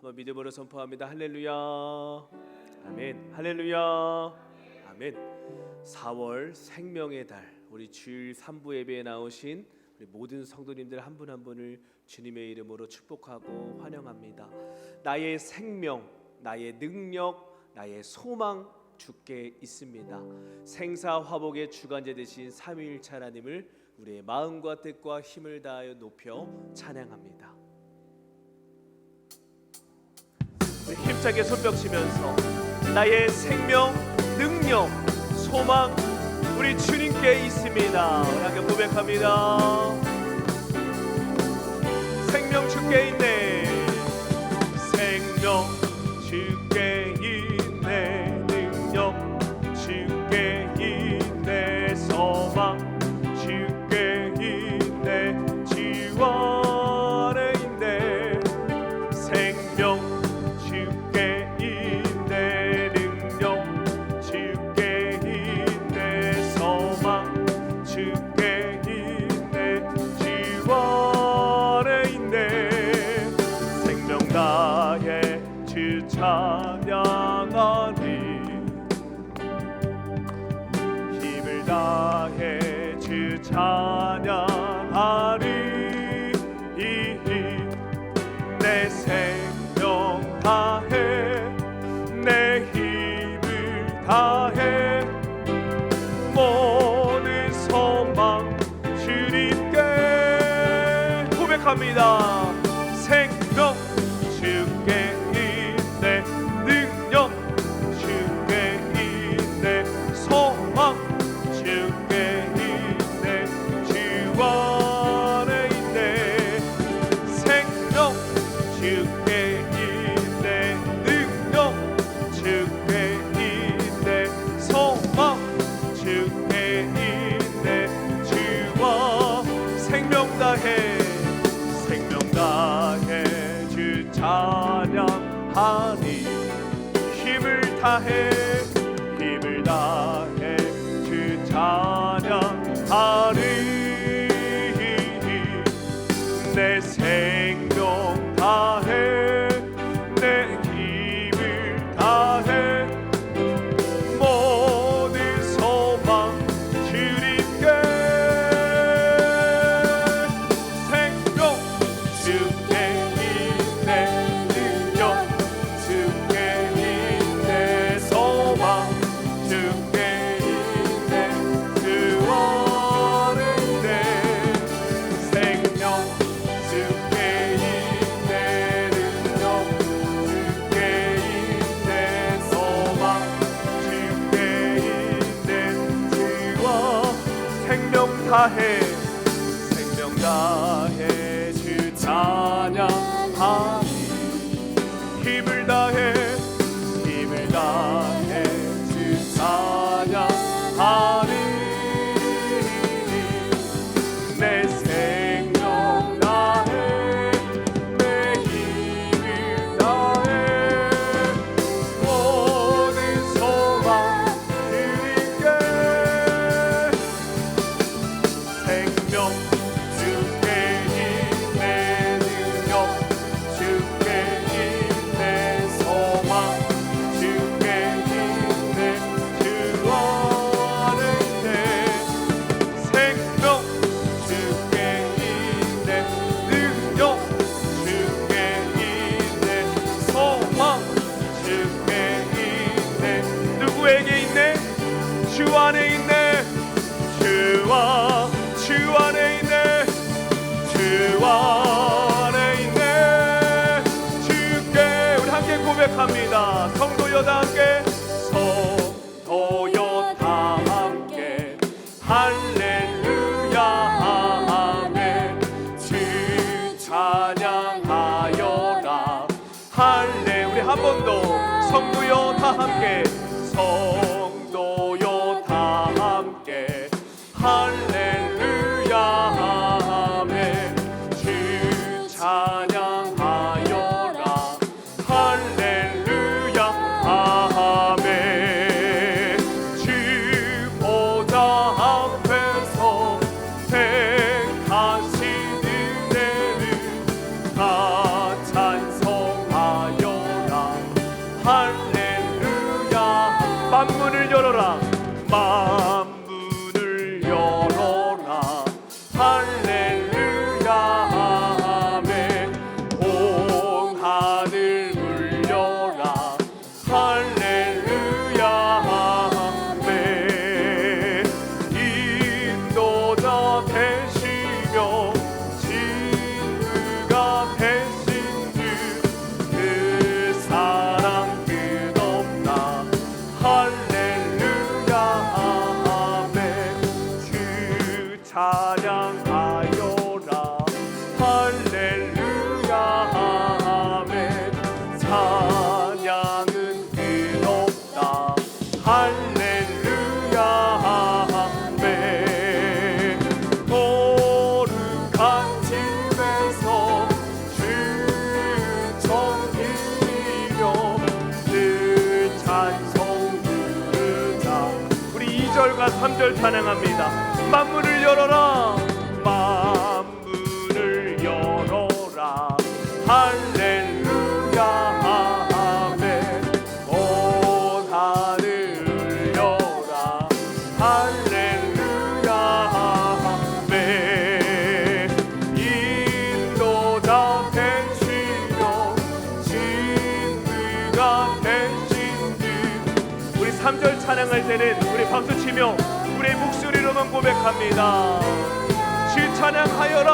한번 믿음으로 선포합니다. 할렐루야, 아멘. 할렐루야, 아멘. 4월 생명의 달, 우리 주일 3부 예배에 나오신 우리 모든 성도님들 한 분 한 분을 주님의 이름으로 축복하고 환영합니다. 나의 생명, 나의 능력, 나의 소망 주께 있습니다. 생사화복의 주관자 되신 삼위일체 하나님을 우리의 마음과 뜻과 힘을 다하여 높여 찬양합니다. 우리 힘차게 손뼉 치면서 나의 생명, 능력, 소망 우리 주님께 있습니다. 우리 함께 고백합니다. 생명 주께 있네, 생명 주께 있네, 능력 주께 있네, 소망 주께 있네, 주 안에 있네. 생명 주께 있네, 능력 주께 있네, 소망 주께 있네, 주 안에 있네. 생명 다해 주 찬양하니, 힘을 다해 주 찬양하니, 내 생명 다해 내 힘을 다해 모든 소망 주님께 고백합니다. 생명 주께 있네, 능력 주께 있네, 소망 주께 있네, 주 안에 있네. 생명 주께 있네, 능력 주께 있네, 소망 주께 있네, 주와 생명 다해, 생명 다해 주 찬양하니, 힘을 다해 힘을 다해 주 찬양하니, 내 생명 다해 내 힘을 다해 모든 소망 주님께. 생명 주께 있네, 능력 주께 있네, 소망 주께 있네, 주 안에 있네. 생명 주께 있네, 능력 주께 있네, 소망 주께 있네, 주와 생명 다해 생명 다해 주 찬양하니, 힘을 다해 힘을 다해 주 찬양하니, 내 생명 다해 내 힘을 다해 모든 소망 주님께. 생명 주께 있네, 능력 주께 있네, 소망 주께 있네, 주 안에 있네. 생명 주께 있네, 능력 주께 있네, 소망 주께 있네. 누구에게 있네? 주 안에 있네, 주 안에 있네, 주 안에 있네. 주께 우리 함께 고백합니다. 성도여 다 함께, 성도여 다 함께 할렐루야 아멘. 주 찬양하여라 할렐. 우리 한 번 더, 성도여 다 함께, 성도여 다 함께 할렐루야 아멘. 주 찬양하여라 할렐루야 아멘. 주 보좌 앞에서 택하신 은혜를 다 찬송하여 찬양하여라. 할렐루야 아멘. 찬양은 끝없다. 할렐루야 아멘. 거룩한 집에서 주 섬기며 늘 찬송 부르자. 우리 2절과 3절 찬양합니다. 만문을 열어라. 만문을 열어라. 할렐루야 아멘. 온 하늘을 열라. 할렐루야 아멘. 인도자 되시며 진리가 되신 주. 우리 3절 찬양할 때는 우리 박수치며 우리의 목소리로만 고백합니다. 주 찬양하여라.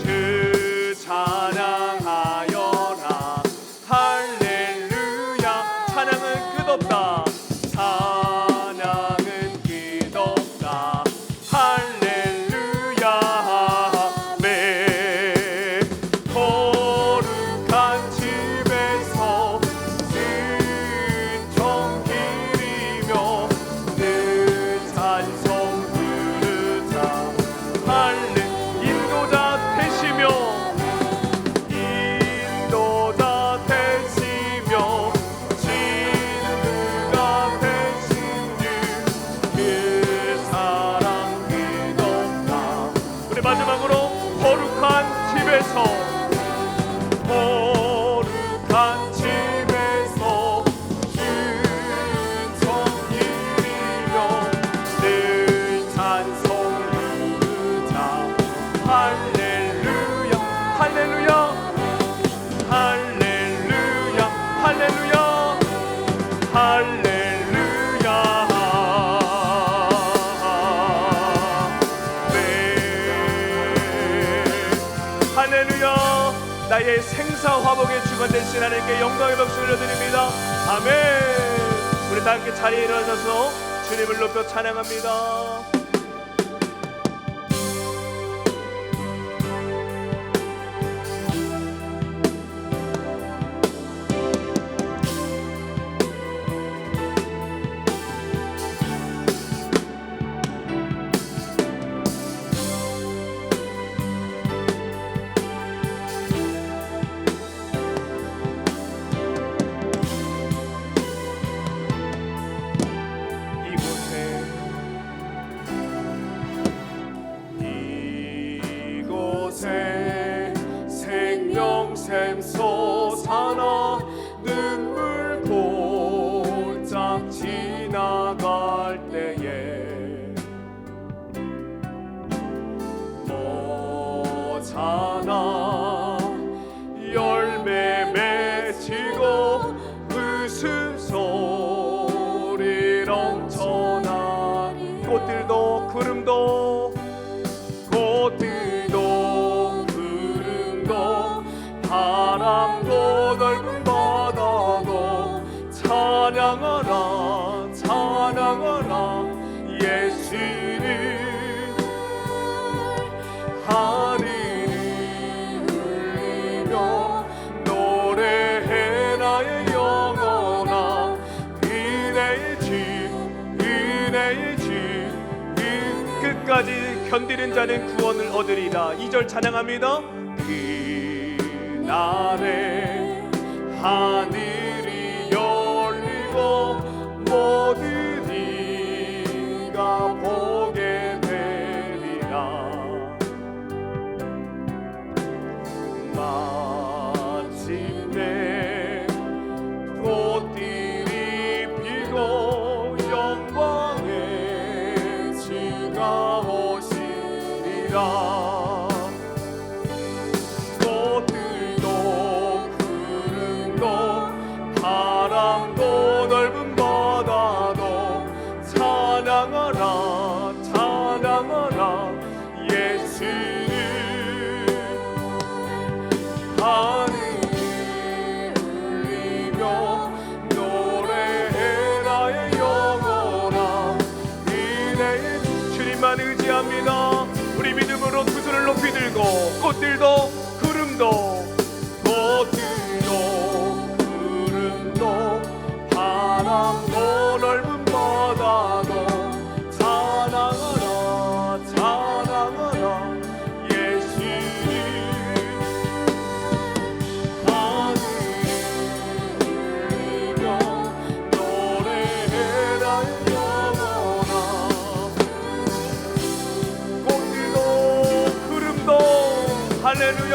주 찬양하여라. 할렐루야. 찬양은 끝없다. 찬양은 끝없다. 할렐루야 아멘. 거룩한 집에서 은총 기리며 늘 찬송 부르자. 인도자 되시며 진리가 되신 주. 그 사랑 끝없다. 우리 마지막으로 거룩한 집에서 은총 기리며 늘 찬송 부르자. 할렐루야 할렐루야 할렐루야 할렐루야 할렐루야 아멘. 할렐루야. 나의 생사 화복의 주가 되신 하나님께 영광의 박수를 올려드립니다. 아멘. 우리 다 함께 자리에 일어서서 주님을 높여 찬양합니다. 생명샘 솟아나 눈물 곧장 지나갈 때에 오잖아 열매 맺히고 웃음소리 넘쳐나니 꽃들도 구름도 바람도 넓은 바다도 찬양하라 찬양하라 예수를 하늘을 울리며 노래해 나의 영혼아 은혜의 주 끝까지 견디는 자는 구원을 얻으리라. 2절 찬양합니다. 그날에 하늘이 열리고 모든 이가 보게 되리라. 마침내 꽃들이 피고 영광의 주가 오시리라. 바람도 넓은 바다도 찬양하라 찬양하라 예수를 하늘을 울리며 노래해 나의 영혼아 은혜의 주님만 의지합니다. 우리 힘으로 두 손을 높이 들고 꽃들도 구름도 바람도 넓은 바다도 찬양하라 찬양하라 예수님 하늘이며 노래해라 영원아 꽃들도 구름도 할렐루야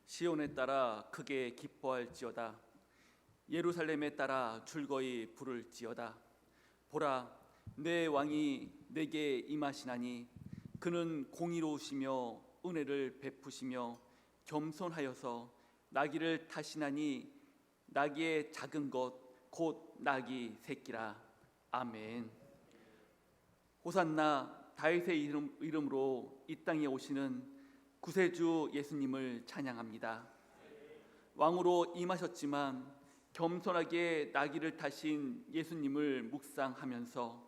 시온에 따라 크게 기뻐할지어다. 예루살렘에 따라 즐거이 부를지어다. 보라, 내 왕이 내게 임하시나니 그는 공의로우시며 은혜를 베푸시며 겸손하여서 나귀를 타시나니 나귀의 작은 것 곧 나귀 새끼라. 아멘. 호산나, 다윗의 이름으로 이 땅에 오시는 구세주 예수님을 찬양합니다. 왕으로 임하셨지만 겸손하게 나귀를 타신 예수님을 묵상하면서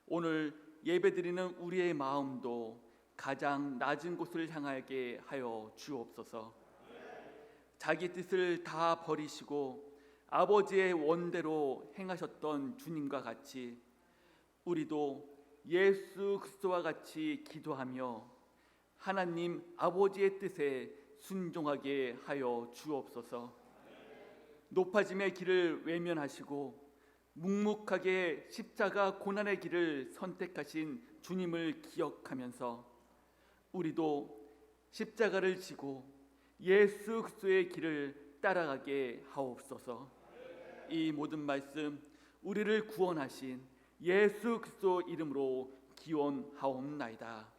오늘 예배드리는 우리의 마음도 가장 낮은 곳을 향하게 하여 주옵소서. 자기 뜻을 다 버리시고 아버지의 원대로 행하셨던 주님과 같이 우리도 예수 그리스도와 같이 기도하며 하나님 아버지의 뜻에 순종하게 하여 주옵소서. 높아짐의 길을 외면하시고 묵묵하게 십자가 고난의 길을 선택하신 주님을 기억하면서 우리도 십자가를 지고 예수 그리스도의 길을 따라가게 하옵소서. 이 모든 말씀 우리를 구원하신 예수 그리스도 이름으로 기원하옵나이다.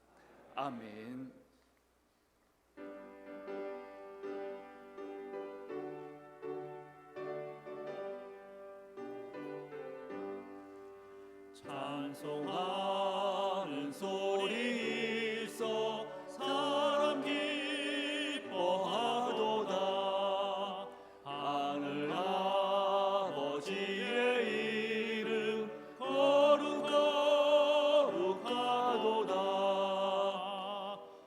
아멘. 찬송하는 소리 있어 사람 기뻐하도다. 하늘 아버지의 이름 거룩하도다.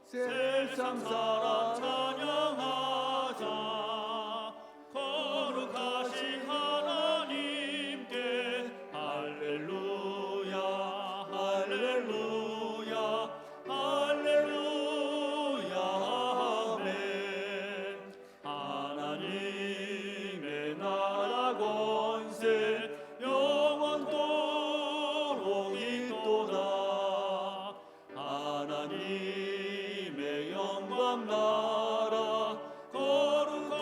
세상 사람 찬양하자. 거룩하신 하나님께 할렐루야 할렐루야 할렐루야 아멘. 하나님의 나라 권세 영원토록 있도다. 하나님의 영광 나라 거룩하도다.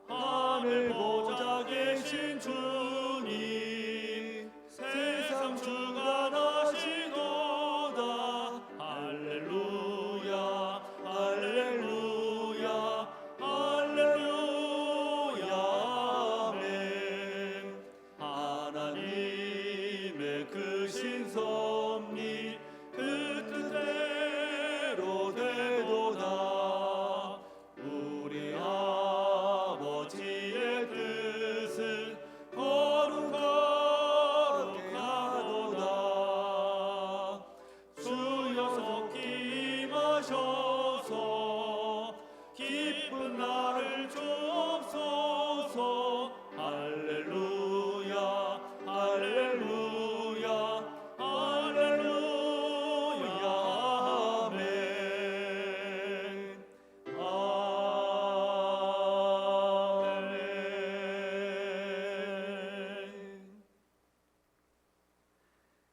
하늘 보좌 계신 주님 세상 주관하시도다. 할렐루야 할렐루야 할렐루야 아멘. 하나님의 크신 섭리 그 뜻대로 되도다. 우리 아버지의 뜻은 거룩하도다. 주여 속히 임하셔서 기쁜 나를 주옵소서. 할렐루야 할렐루야 할렐루야 아멘. 아멘.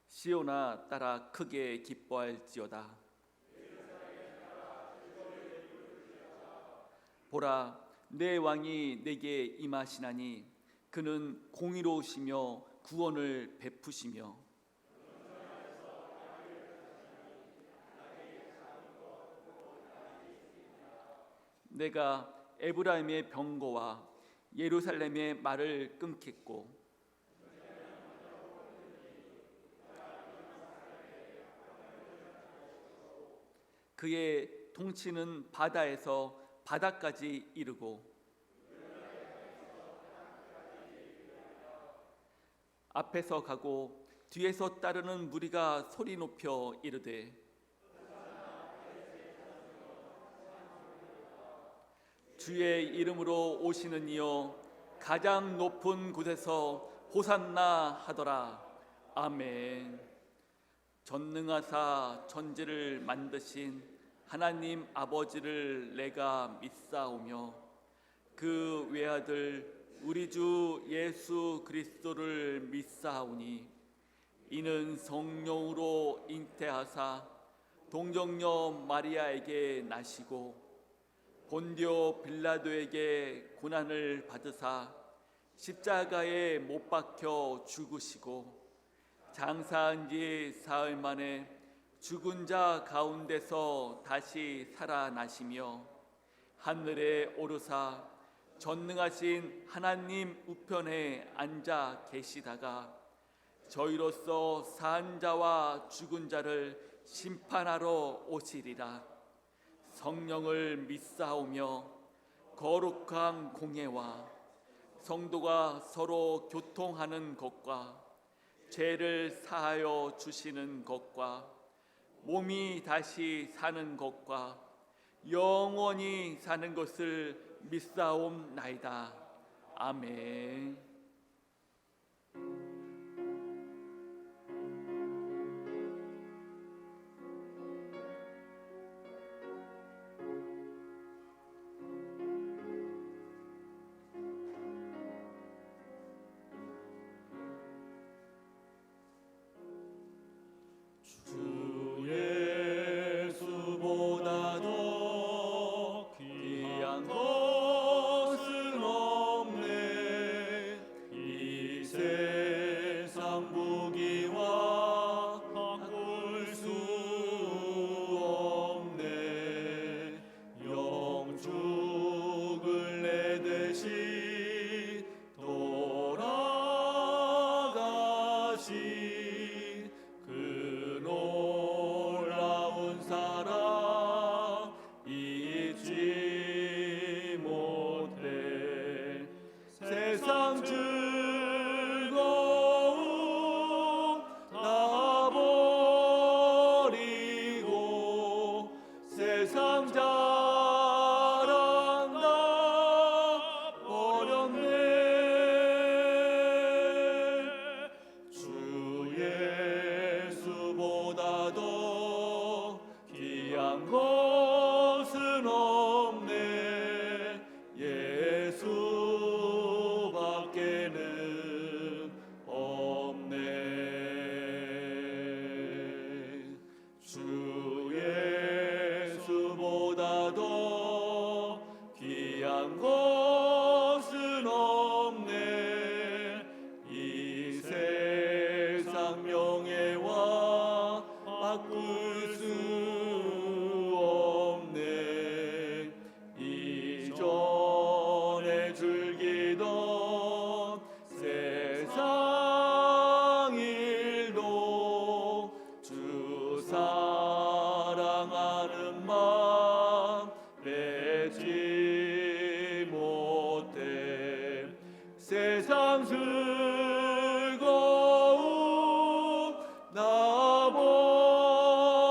시온아 따라 크게 기뻐할지어다. 보라, 내 왕이 내게 임하시나니 그는 공의로우시며 구원을 베푸시며 내가 에브라임의 병거와 예루살렘의 말을 끊겠고 그의 통치는 바다에서 바다까지 이르고 앞에서 가고 뒤에서 따르는 무리가 소리 높여 이르되 주의 이름으로 오시는 이여 가장 높은 곳에서 호산나 하더라. 아멘. 전능하사 천지를 만드신 하나님 아버지를 내가 믿사오며 그 외아들 우리 주 예수 그리스도를 믿사오니 이는 성령으로 잉태하사 동정녀 마리아에게 나시고 본디오 빌라도에게 고난을 받으사 십자가에 못 박혀 죽으시고 장사한 지 사흘 만에 죽은 자 가운데서 다시 살아나시며 하늘에 오르사 전능하신 하나님 우편에 앉아 계시다가 저희로서 산 자와 죽은 자를 심판하러 오시리라. 성령을 믿사오며 거룩한 공예와 성도가 서로 교통하는 것과 죄를 사하여 주시는 것과 몸이 다시 사는 것과 영원히 사는 것을 믿사옵나이다. 아멘. 주 예수보다 더 귀한 것은 없네. 이 세상 무기와 바꿀 수 없네. 영죽을 내 대신 돌아가신 그 놀라운 사랑 잊지 못해. 세상 즐거움 다 버리고 세상 자랑 다 버렸네. 주 예수보다 더 귀한 것은 없네. 예수밖에는 없네. 주 예수보다 더 귀한 것은 없네. 이 세상 명예와 바꿀 수 없네. 이전에 즐기던 세상 일도 주 사랑하는 마음 빼지 못해. 세상 즐거움 나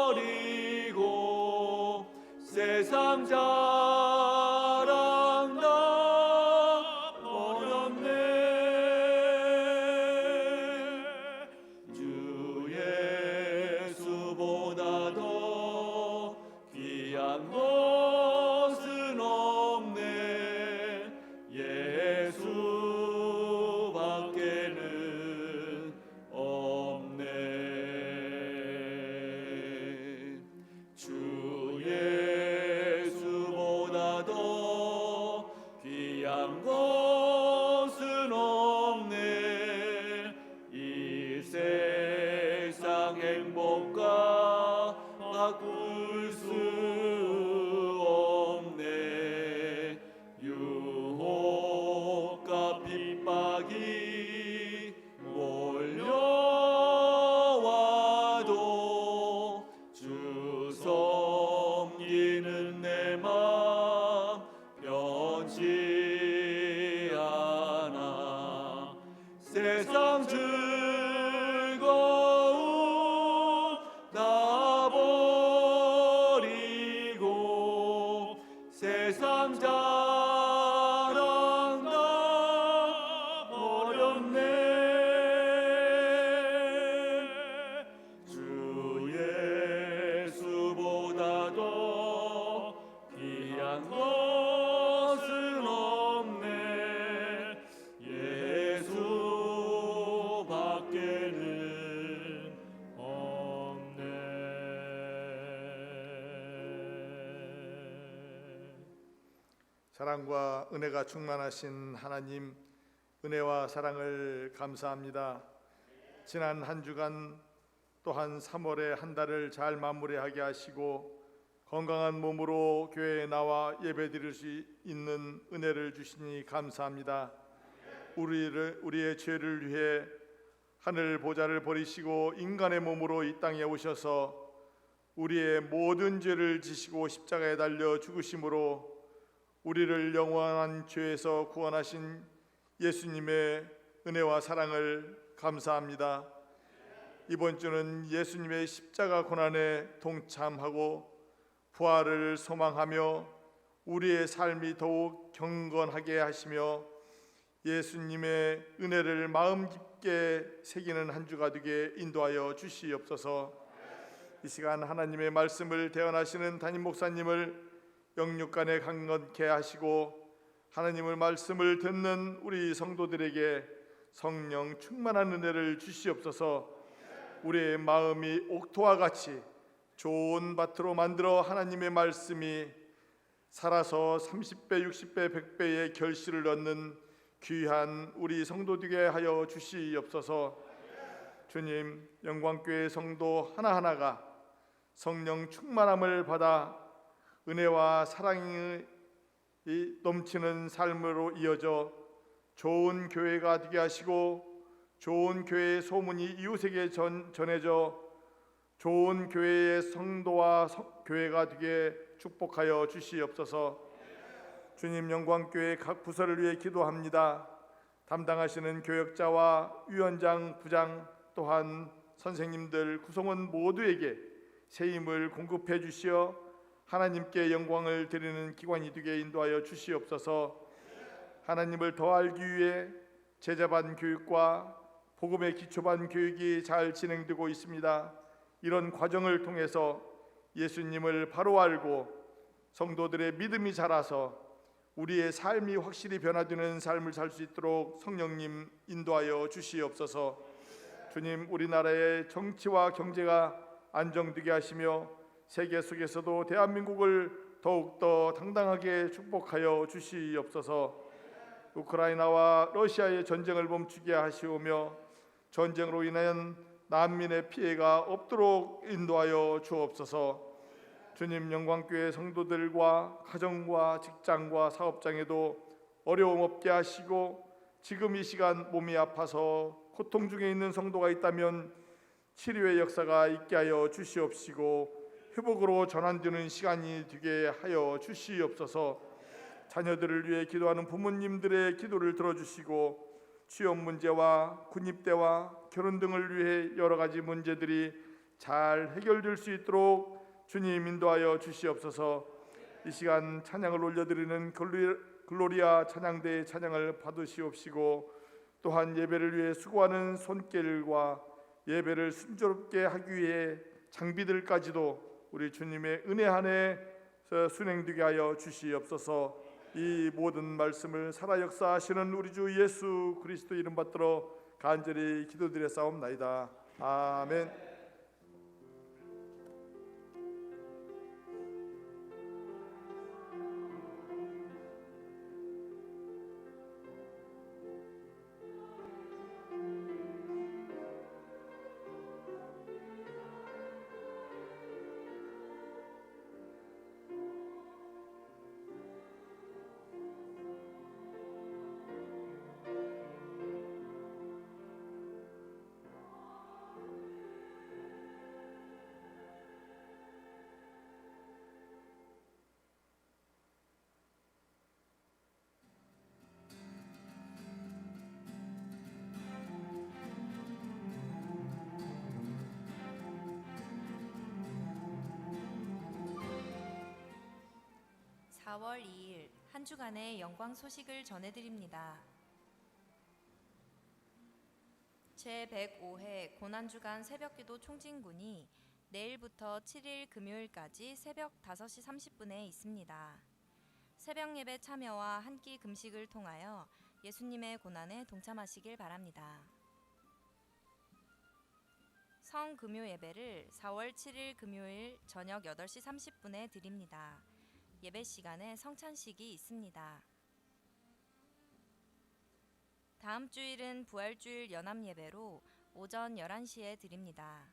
버리고 세상 자랑 다 버렸네. 주 예수보다 더 귀한 것은 없네. 예수밖에는 없네. 주 예수보다 내 삶 자랑다 어렵네 주 예수보다도 귀한 것은 없네 예수 밖에는 없네 사랑과 은혜가 충만하신 하나님, 은혜와 사랑을 감사합니다. 지난 한 주간 또한 3월의 한 달을 잘 마무리하게 하시고 건강한 몸으로 교회에 나와 예배드릴 수 있는 은혜를 주시니 감사합니다. 우리의 죄를 위해 하늘 보좌를 버리시고 인간의 몸으로 이 땅에 오셔서 우리의 모든 죄를 지시고 십자가에 달려 죽으심으로 우리를 영원한 죄에서 구원하신 예수님의 은혜와 사랑을 감사합니다. 이번 주는 예수님의 십자가 고난에 동참하고 부활을 소망하며 우리의 삶이 더욱 경건하게 하시며 예수님의 은혜를 마음 깊게 새기는 한 주가 되게 인도하여 주시옵소서. 이 시간 하나님의 말씀을 대언하시는 담임 목사님을 영육간에 강건케 하시고 하나님의 말씀을 듣는 우리 성도들에게 성령 충만한 은혜를 주시옵소서. 우리의 마음이 옥토와 같이 좋은 밭으로 만들어 하나님의 말씀이 살아서 30배, 60배, 100배의 결실을 얻는 귀한 우리 성도 되게 하여 주시옵소서. 주님, 영광교회 성도 하나하나가 성령 충만함을 받아 은혜와 사랑이 넘치는 삶으로 이어져 좋은 교회가 되게 하시고 좋은 교회의 소문이 이웃에게 전해져 좋은 교회의 성도와 교회가 되게 축복하여 주시옵소서. 주님, 영광교회 각 부서를 위해 기도합니다. 담당하시는 교역자와 위원장, 부장 또한 선생님들, 구성원 모두에게 새 힘을 공급해 주시어 하나님께 영광을 드리는 기관이 되게 인도하여 주시옵소서. 하나님을 더 알기 위해 제자반 교육과 복음의 기초반 교육이 잘 진행되고 있습니다. 이런 과정을 통해서 예수님을 바로 알고 성도들의 믿음이 자라서 우리의 삶이 확실히 변화되는 삶을 살 수 있도록 성령님 인도하여 주시옵소서. 주님, 우리나라의 정치와 경제가 안정되게 하시며 세계 속에서도 대한민국을 더욱더 당당하게 축복하여 주시옵소서. 우크라이나와 러시아의 전쟁을 멈추게 하시오며 전쟁으로 인한 난민의 피해가 없도록 인도하여 주옵소서. 주님, 영광교회 성도들과 가정과 직장과 사업장에도 어려움 없게 하시고 지금 이 시간 몸이 아파서 고통 중에 있는 성도가 있다면 치료의 역사가 있게 하여 주시옵시고 회복으로 전환되는 시간이 되게 하여 주시옵소서. 자녀들을 위해 기도하는 부모님들의 기도를 들어주시고 취업 문제와 군입대와 결혼 등을 위해 여러 가지 문제들이 잘 해결될 수 있도록 주님 인도하여 주시옵소서. 이 시간 찬양을 올려드리는 글로리아 찬양대의 찬양을 받으시옵시고 또한 예배를 위해 수고하는 손길과 예배를 순조롭게 하기 위해 장비들까지도 우리 주님의 은혜 안에 순행되게 하여 주시옵소서. 이 모든 말씀을 살아 역사하시는 우리 주 예수 그리스도 이름 받들어 간절히 기도드렸사옵나이다. 아멘. 4월 2일 한 주간의 영광 소식을 전해드립니다. 제105회 고난주간 새벽기도 총진군이 내일부터 7일 금요일까지 새벽 5시 30분에 있습니다. 새벽 예배 참여와 한 끼 금식을 통하여 예수님의 고난에 동참하시길 바랍니다. 성금요 예배를 4월 7일 금요일 저녁 8시 30분에 드립니다. 예배 시간에 성찬식이 있습니다. 다음 주일은 부활주일 연합예배로 오전 11시에 드립니다.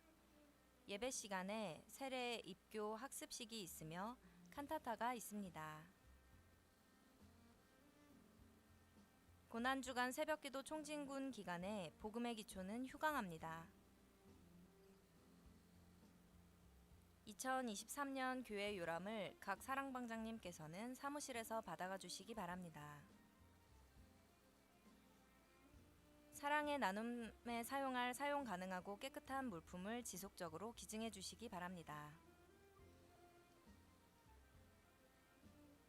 예배 시간에 세례 입교 학습식이 있으며 칸타타가 있습니다. 고난주간 새벽기도 총진군 기간에 복음의 기초는 휴강합니다. 2023년 교회 요람을 각 사랑방장님께서는 사무실에서 받아가 주시기 바랍니다. 사랑의 나눔에 사용할 사용 가능하고 깨끗한 물품을 지속적으로 기증해 주시기 바랍니다.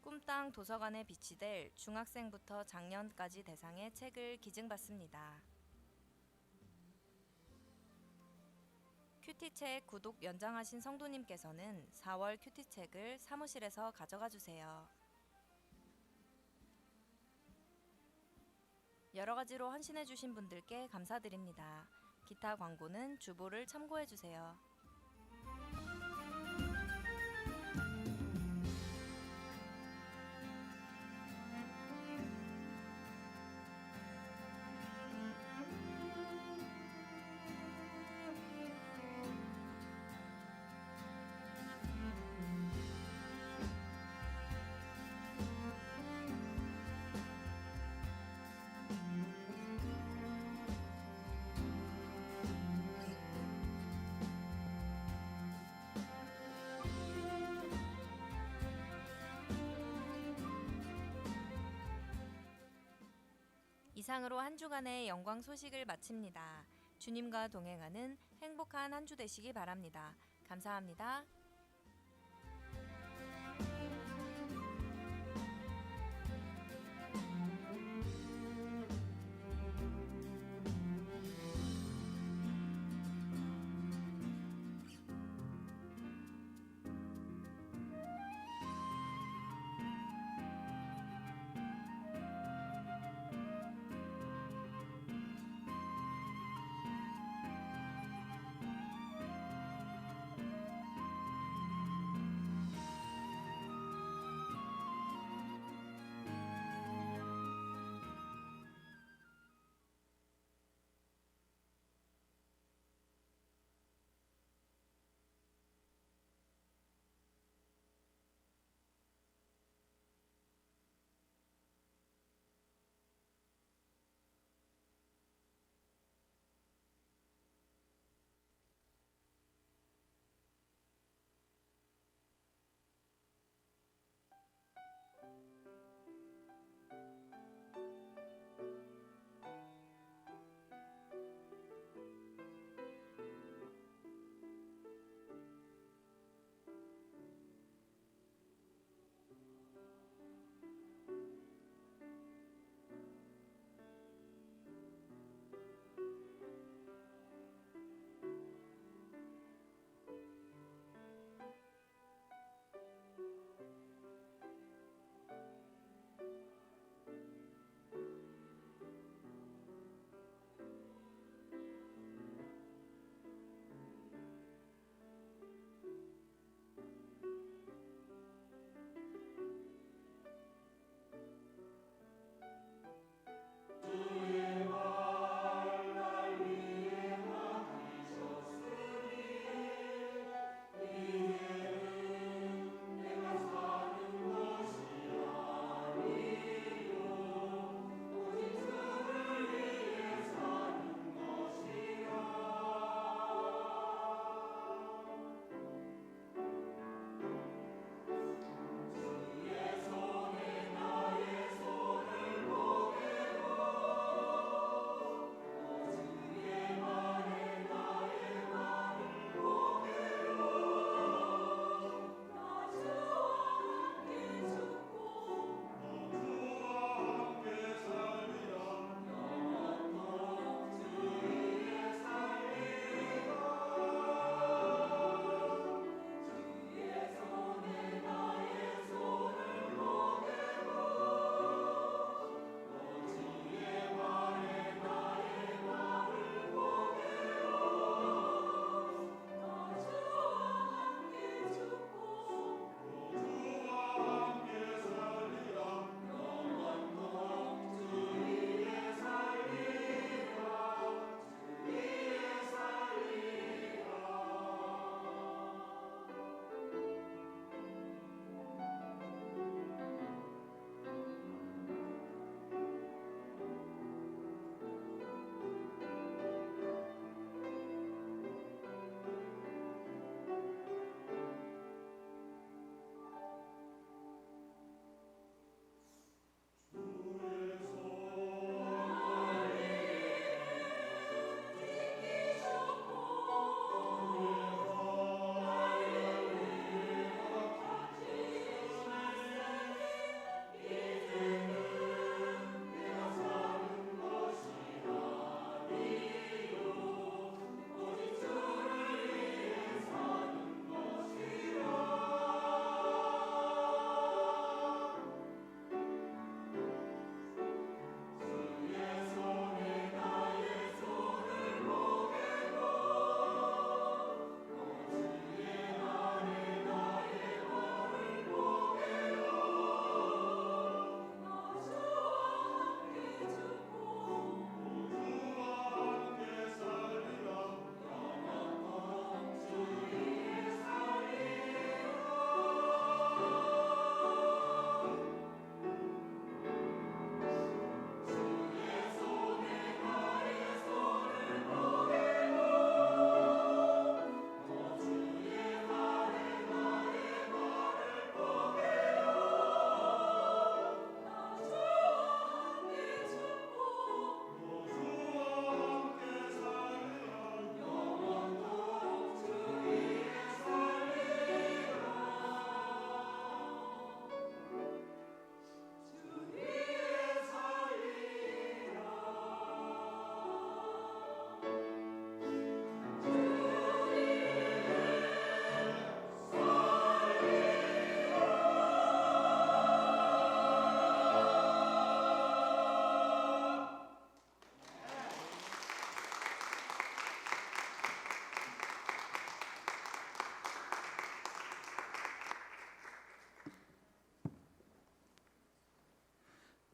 꿈땅 도서관에 비치될 중학생부터 장년까지 대상의 책을 기증받습니다. 큐티책 구독 연장하신 성도님께서는 4월 큐티책을 사무실에서 가져가 주세요. 여러 가지로 헌신해 주신 분들께 감사드립니다. 기타 광고는 주보를 참고해 주세요. 이상으로 한 주간의 영광 소식을 마칩니다. 주님과 동행하는 행복한 한 주 되시기 바랍니다. 감사합니다.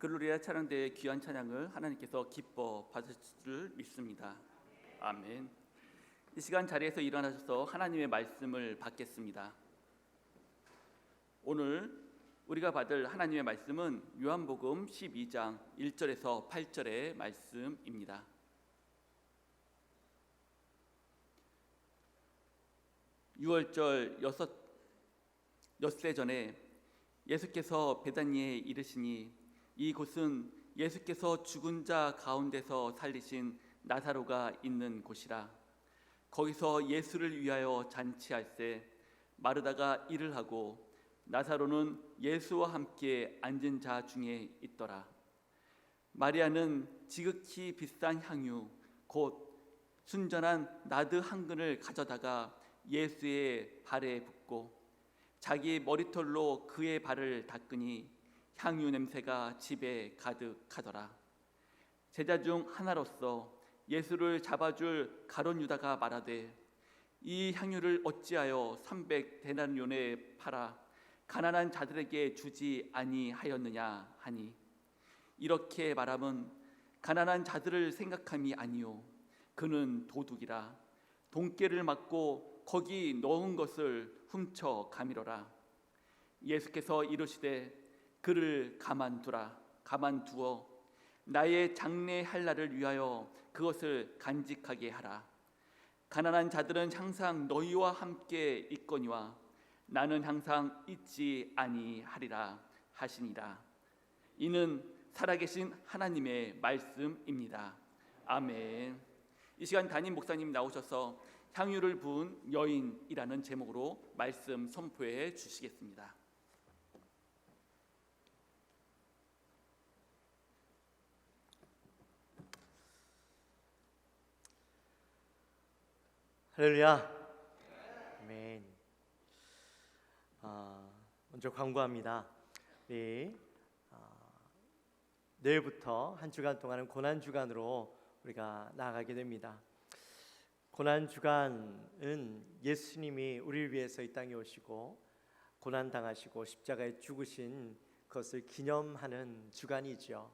글로리아 찬양대의 귀한 찬양을 하나님께서 기뻐 받으실 줄 믿습니다. 아멘. 이 시간 자리에서 일어나셔서 하나님의 말씀을 받겠습니다. 오늘 우리가 받을 하나님의 말씀은 요한복음 12장 1절에서 8절의 말씀입니다. 유월절 엿새 전에 예수께서 베다니에 이르시니 이곳은 예수께서 죽은 자 가운데서 살리신 나사로가 있는 곳이라. 거기서 예수를 위하여 잔치할세 마르다가 일을 하고 나사로는 예수와 함께 앉은 자 중에 있더라. 마리아는 지극히 비싼 향유 곧 순전한 나드 한 근을 가져다가 예수의 발에 붓고 자기 머리털로 그의 발을 닦으니 향유 냄새가 집에 가득하더라. 제자 중 하나로서 예수를 잡아줄 가룟 유다가 말하되 이 향유를 어찌하여 300데나리온에 팔아 가난한 자들에게 주지 아니하였느냐 하니, 이렇게 말함은 가난한 자들을 생각함이 아니요 그는 도둑이라 돈깨를 맞고 거기 넣은 것을 훔쳐 가미러라. 예수께서 이르시되 그를 가만두어 나의 장래할 날을 위하여 그것을 간직하게 하라. 가난한 자들은 항상 너희와 함께 있거니와 나는 항상 있지 아니하리라 하시니라. 이는 살아계신 하나님의 말씀입니다. 아멘. 이 시간 담임 목사님 나오셔서 향유를 부은 여인이라는 제목으로 말씀 선포해 주시겠습니다. 할렐루야. 아멘. 먼저 광고합니다. 내일부터 한 주간 동안은 고난 주간으로 우리가 나아가게 됩니다. 고난 주간은 예수님이 우리를 위해서 이 땅에 오시고 고난 당하시고 십자가에 죽으신 것을 기념하는 주간이죠.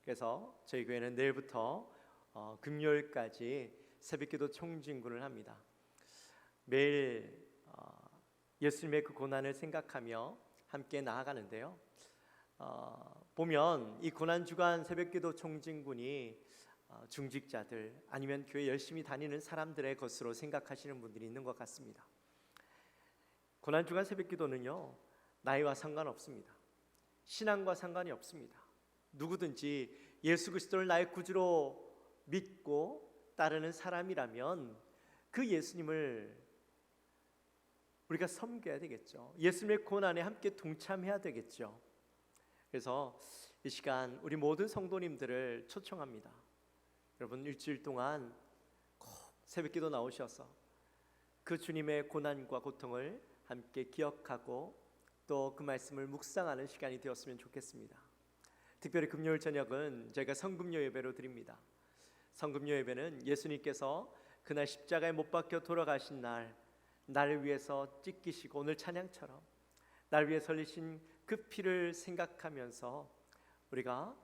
그래서 저희 교회는 내일부터 금요일까지 새벽기도 총진군을 합니다. 매일 예수님의 그 고난을 생각하며 함께 나아가는데요. 보면 이 고난주간 새벽기도 총진군이 중직자들 아니면 교회 열심히 다니는 사람들의 것으로 생각하시는 분들이 있는 것 같습니다. 고난주간 새벽기도는요, 나이와 상관없습니다. 신앙과 상관이 없습니다. 누구든지 예수 그리스도를 나의 구주로 믿고 따르는 사람이라면 그 예수님을 우리가 섬겨야 되겠죠. 예수님의 고난에 함께 동참해야 되겠죠. 그래서 이 시간 우리 모든 성도님들을 초청합니다. 여러분, 일주일 동안 꼭 새벽기도 나오셔서 그 주님의 고난과 고통을 함께 기억하고 또 그 말씀을 묵상하는 시간이 되었으면 좋겠습니다. 특별히 금요일 저녁은 저희가 성금요 예배로 드립니다. 성금요 예배는 예수님께서 그날 십자가에 못 박혀 돌아가신 날, 나를 위해서 찢기시고 오늘 찬양처럼 날 위해 흘리신 그 피를 생각하면서 우리가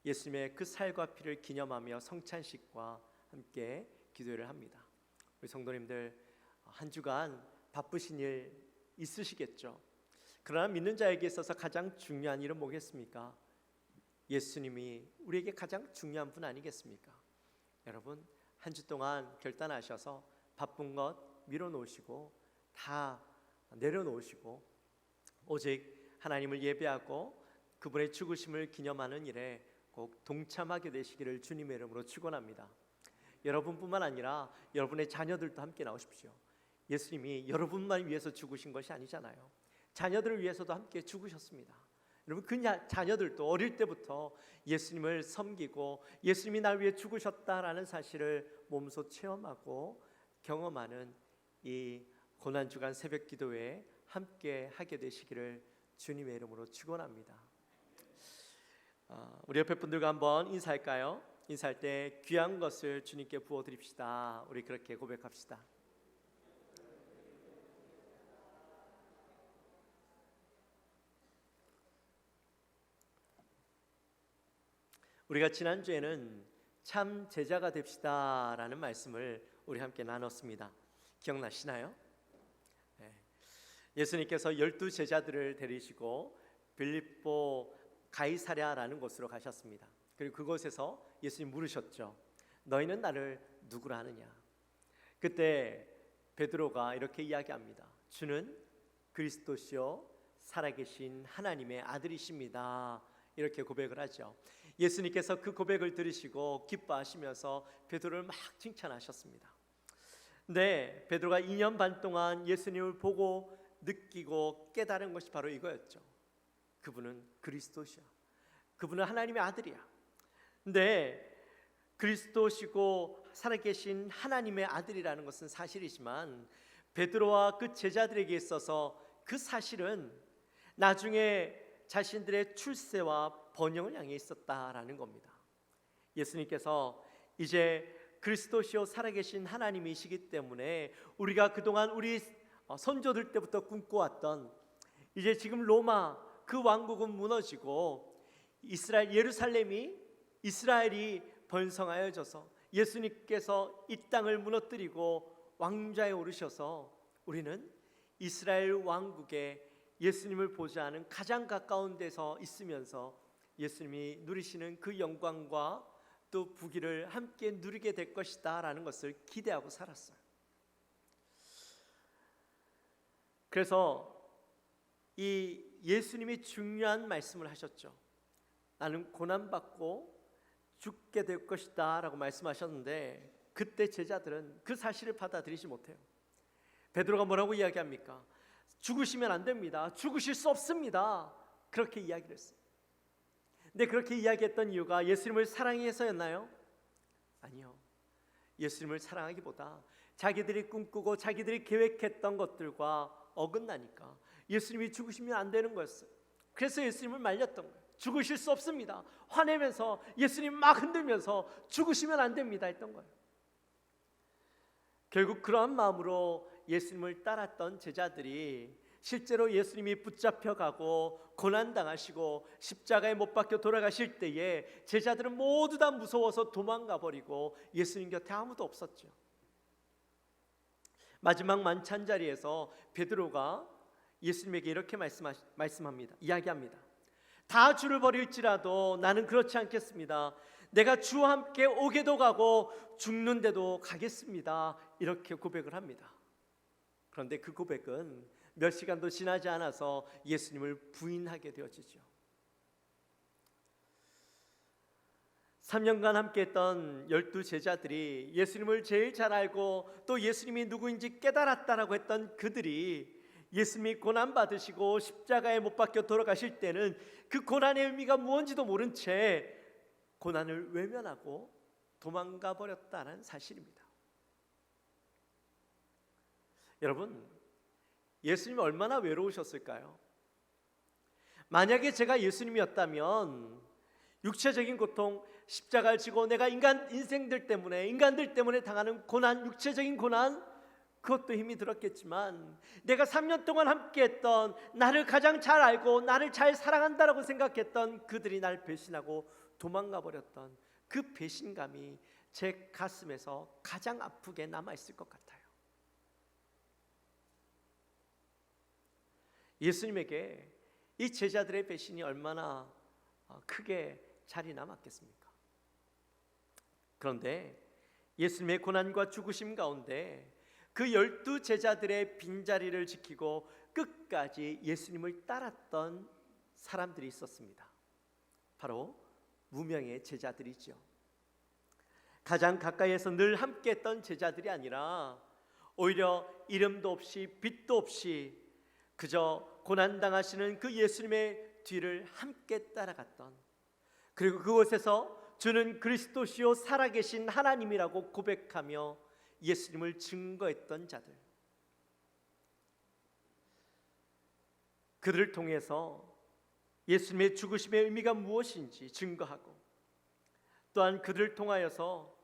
예수님의 그 살과 피를 기념하며 성찬식과 함께 기도를 합니다. 우리 성도님들 한 주간 바쁘신 일 있으시겠죠. 그러나 믿는 자에게 있어서 가장 중요한 일은 뭐겠습니까? 예수님이 우리에게 가장 중요한 분 아니겠습니까? 여러분, 한 주 동안 결단하셔서 바쁜 것 미뤄놓으시고 다 내려놓으시고 오직 하나님을 예배하고 그분의 죽으심을 기념하는 일에 꼭 동참하게 되시기를 주님의 이름으로 축원합니다. 여러분뿐만 아니라 여러분의 자녀들도 함께 나오십시오. 예수님이 여러분만 위해서 죽으신 것이 아니잖아요. 자녀들을 위해서도 함께 죽으셨습니다. 여러분, 그 자녀들도 어릴 때부터 예수님을 섬기고 예수님이 날 위해 죽으셨다라는 사실을 몸소 체험하고 경험하는 이 고난주간 새벽기도회에 함께 하게 되시기를 주님의 이름으로 축원합니다. 우리 옆에 분들과 한번 인사할까요? 인사할 때 귀한 것을 주님께 부어드립시다. 우리 그렇게 고백합시다. 우리가 지난주에는 참 제자가 됩시다라는 말씀을 우리 함께 나눴습니다. 기억나시나요? 네. 예수님께서 12제자들을 데리시고 빌립보 가이사랴라는 곳으로 가셨습니다. 그리고 그곳에서 예수님 물으셨죠. 너희는 나를 누구라 하느냐? 그때 베드로가 이렇게 이야기합니다. 주는 그리스도시요 살아계신 하나님의 아들이십니다. 이렇게 고백을 하죠. 예수님께서 그 고백을 들으시고 기뻐하시면서 베드로를 막 칭찬하셨습니다. 네, 베드로가 2년 반 동안 예수님을 보고 느끼고 깨달은 것이 바로 이거였죠. 그분은 그리스도시야. 그분은 하나님의 아들이야. 근데 그리스도시고 살아계신 하나님의 아들이라는 것은 사실이지만 베드로와 그 제자들에게 있어서 그 사실은 나중에 자신들의 출세와 번영을 향해 있었다라는 겁니다. 예수님께서 이제 그리스도시요 살아계신 하나님이시기 때문에 우리가 그동안 우리 선조들 때부터 꿈꿔왔던 이제 지금 로마 그 왕국은 무너지고 예루살렘이 이스라엘이 번성하여져서 예수님께서 이 땅을 무너뜨리고 왕좌에 오르셔서 우리는 이스라엘 왕국에 예수님을 보좌하는 가장 가까운 데서 있으면서 예수님이 누리시는 그 영광과 또 부귀를 함께 누리게 될 것이다 라는 것을 기대하고 살았어요. 그래서 이 예수님이 중요한 말씀을 하셨죠. 나는 고난받고 죽게 될 것이다 라고 말씀하셨는데 그때 제자들은 그 사실을 받아들이지 못해요. 베드로가 뭐라고 이야기합니까? 죽으시면 안 됩니다. 죽으실 수 없습니다. 그렇게 이야기를 했어요. 근데 그렇게 이야기했던 이유가 예수님을 사랑해서였나요? 아니요. 예수님을 사랑하기보다 자기들이 꿈꾸고 자기들이 계획했던 것들과 어긋나니까 예수님이 죽으시면 안 되는 거였어요. 그래서 예수님을 말렸던 거예요. 죽으실 수 없습니다. 화내면서 예수님 막 흔들면서 죽으시면 안 됩니다 했던 거예요. 결국 그러한 마음으로 예수님을 따랐던 제자들이 실제로 예수님이 붙잡혀가고 고난당하시고 십자가에 못 박혀 돌아가실 때에 제자들은 모두 다 무서워서 도망가 버리고 예수님 곁에 아무도 없었죠. 마지막 만찬 자리에서 베드로가 예수님에게 이렇게 말씀합니다. 이야기합니다. 다 주를 버릴지라도 나는 그렇지 않겠습니다. 내가 주와 함께 오게도 가고 죽는데도 가겠습니다. 이렇게 고백을 합니다. 그런데 그 고백은 몇 시간도 지나지 않아서 예수님을 부인하게 되어지죠. 3년간 함께했던 12제자들이 예수님을 제일 잘 알고 또 예수님이 누구인지 깨달았다라고 했던 그들이 예수님이 고난받으시고 십자가에 못 박혀 돌아가실 때는 그 고난의 의미가 무엇인지도 모른 채 고난을 외면하고 도망가 버렸다는 사실입니다. 여러분, 예수님이 얼마나 외로우셨을까요? 만약에 제가 예수님이었다면 육체적인 고통, 십자가를 지고 내가 인간들 때문에 당하는 고난, 육체적인 고난, 그것도 힘이 들었겠지만 내가 3년 동안 함께했던 나를 가장 잘 알고 나를 잘 사랑한다라고 생각했던 그들이 날 배신하고 도망가 버렸던 그 배신감이 제 가슴에서 가장 아프게 남아있을 것 같아요. 예수님에게 이 제자들의 배신이 얼마나 크게 자리 남았겠습니까? 그런데 예수님의 고난과 죽으심 가운데 그 12제자들의 빈자리를 지키고 끝까지 예수님을 따랐던 사람들이 있었습니다. 바로 무명의 제자들이죠. 가장 가까이에서 늘 함께했던 제자들이 아니라 오히려 이름도 없이 빛도 없이 그저 고난당하시는 그 예수님의 뒤를 함께 따라갔던, 그리고 그곳에서 주는 그리스도시요 살아계신 하나님이라고 고백하며 예수님을 증거했던 자들, 그들을 통해서 예수님의 죽으심의 의미가 무엇인지 증거하고 또한 그들을 통하여서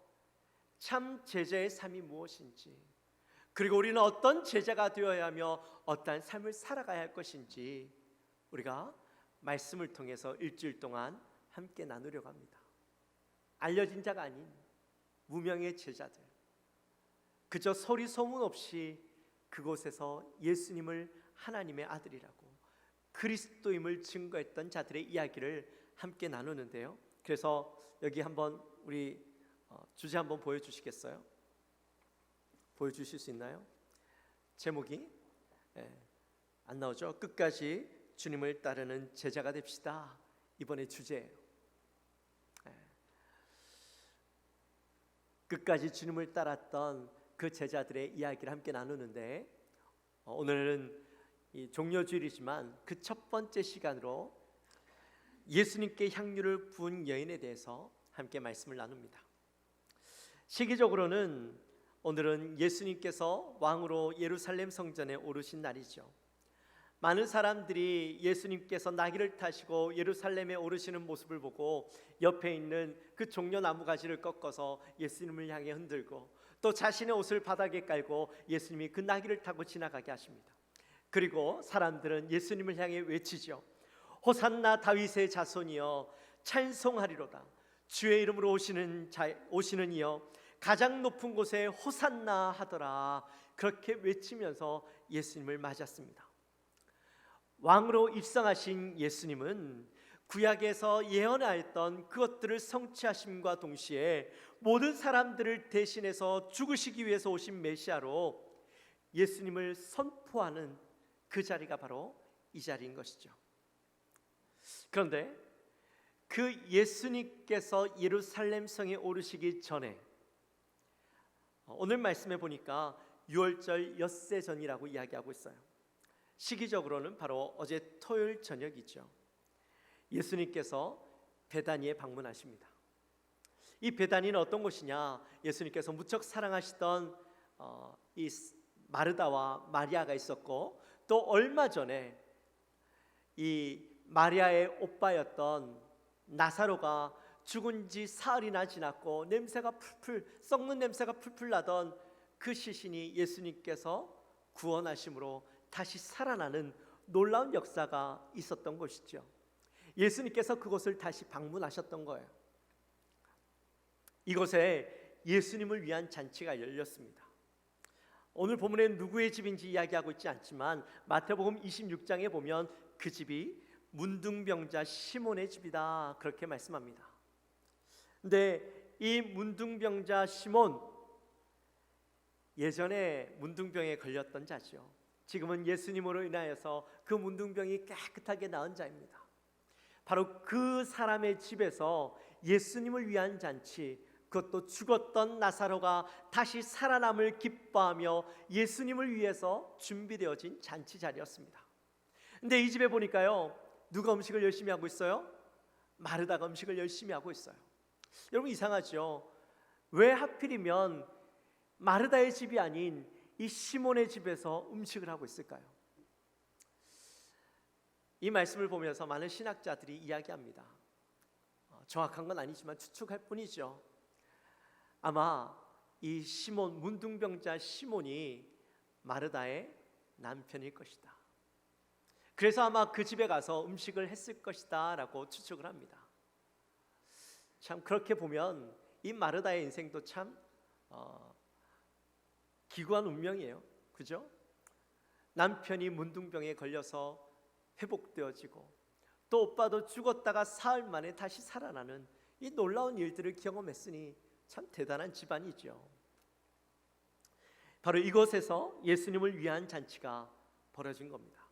참 제자의 삶이 무엇인지, 그리고 우리는 어떤 제자가 되어야 하며 어떠한 삶을 살아가야 할 것인지 우리가 말씀을 통해서 일주일 동안 함께 나누려고 합니다. 알려진 자가 아닌 무명의 제자들, 그저 소리 소문 없이 그곳에서 예수님을 하나님의 아들이라고 그리스도임을 증거했던 자들의 이야기를 함께 나누는데요. 그래서 여기 한번 우리 주제 한번 보여주시겠어요? 보여주실 수 있나요? 제목이 안 나오죠? 끝까지 주님을 따르는 제자가 됩시다. 이번에 주제예요. 끝까지 주님을 따랐던 그 제자들의 이야기를 함께 나누는데, 오늘은 이 종료주일이지만 그 첫 번째 시간으로 예수님께 향유를 부은 여인에 대해서 함께 말씀을 나눕니다. 시기적으로는 오늘은 예수님께서 왕으로 예루살렘 성전에 오르신 날이죠. 많은 사람들이 예수님께서 나귀를 타시고 예루살렘에 오르시는 모습을 보고 옆에 있는 그 종려나무 가지를 꺾어서 예수님을 향해 흔들고, 또 자신의 옷을 바닥에 깔고 예수님이 그 나귀를 타고 지나가게 하십니다. 그리고 사람들은 예수님을 향해 외치죠. 호산나 다윗의 자손이여 찬송하리로다. 주의 이름으로 오시는 이여 가장 높은 곳에 호산나 하더라. 그렇게 외치면서 예수님을 맞았습니다. 왕으로 입성하신 예수님은 구약에서 예언하였던 그것들을 성취하심과 동시에 모든 사람들을 대신해서 죽으시기 위해서 오신 메시아로 예수님을 선포하는 그 자리가 바로 이 자리인 것이죠. 그런데 그 예수님께서 예루살렘 성에 오르시기 전에, 오늘 말씀해 보니까 6월절 엿새 전이라고 이야기하고 있어요. 시기적으로는 바로 어제 토요일 저녁이죠. 예수님께서 베다니에 방문하십니다. 이 베다니는 어떤 곳이냐? 예수님께서 무척 사랑하시던 이 마르다와 마리아가 있었고, 또 얼마 전에 이 마리아의 오빠였던 나사로가 죽은 지 사흘이나 지났고 썩는 냄새가 풀풀 나던 그 시신이 예수님께서 구원하심으로 다시 살아나는 놀라운 역사가 있었던 것이죠. 예수님께서 그곳을 다시 방문하셨던 거예요. 이곳에 예수님을 위한 잔치가 열렸습니다. 오늘 본문에 누구의 집인지 이야기하고 있지 않지만 마태복음 26장에 보면 그 집이 문둥병자 시몬의 집이다, 그렇게 말씀합니다. 근데 이 문둥병자 시몬, 예전에 문둥병에 걸렸던 자죠. 지금은 예수님으로 인하여서 그 문둥병이 깨끗하게 나은 자입니다. 바로 그 사람의 집에서 예수님을 위한 잔치, 그것도 죽었던 나사로가 다시 살아남을 기뻐하며 예수님을 위해서 준비되어진 잔치 자리였습니다. 근데 이 집에 보니까요, 누가 음식을 열심히 하고 있어요? 마르다가 음식을 열심히 하고 있어요. 여러분, 이상하죠? 왜 하필이면 마르다의 집이 아닌 이 시몬의 집에서 음식을 하고 있을까요? 이 말씀을 보면서 많은 신학자들이 이야기합니다. 정확한 건 아니지만 추측할 뿐이죠. 아마 이 시몬, 문둥병자 시몬이 마르다의 남편일 것이다. 그래서 아마 그 집에 가서 음식을 했을 것이다 라고 추측을 합니다. 참, 그렇게 보면 이 마르다의 인생도 참 기구한 운명이에요. 그죠? 남편이 문둥병에 걸려서 회복되어지고, 또 오빠도 죽었다가 사흘 만에 다시 살아나는 이 놀라운 일들을 경험했으니 참 대단한 집안이죠. 바로 이곳에서 예수님을 위한 잔치가 벌어진 겁니다.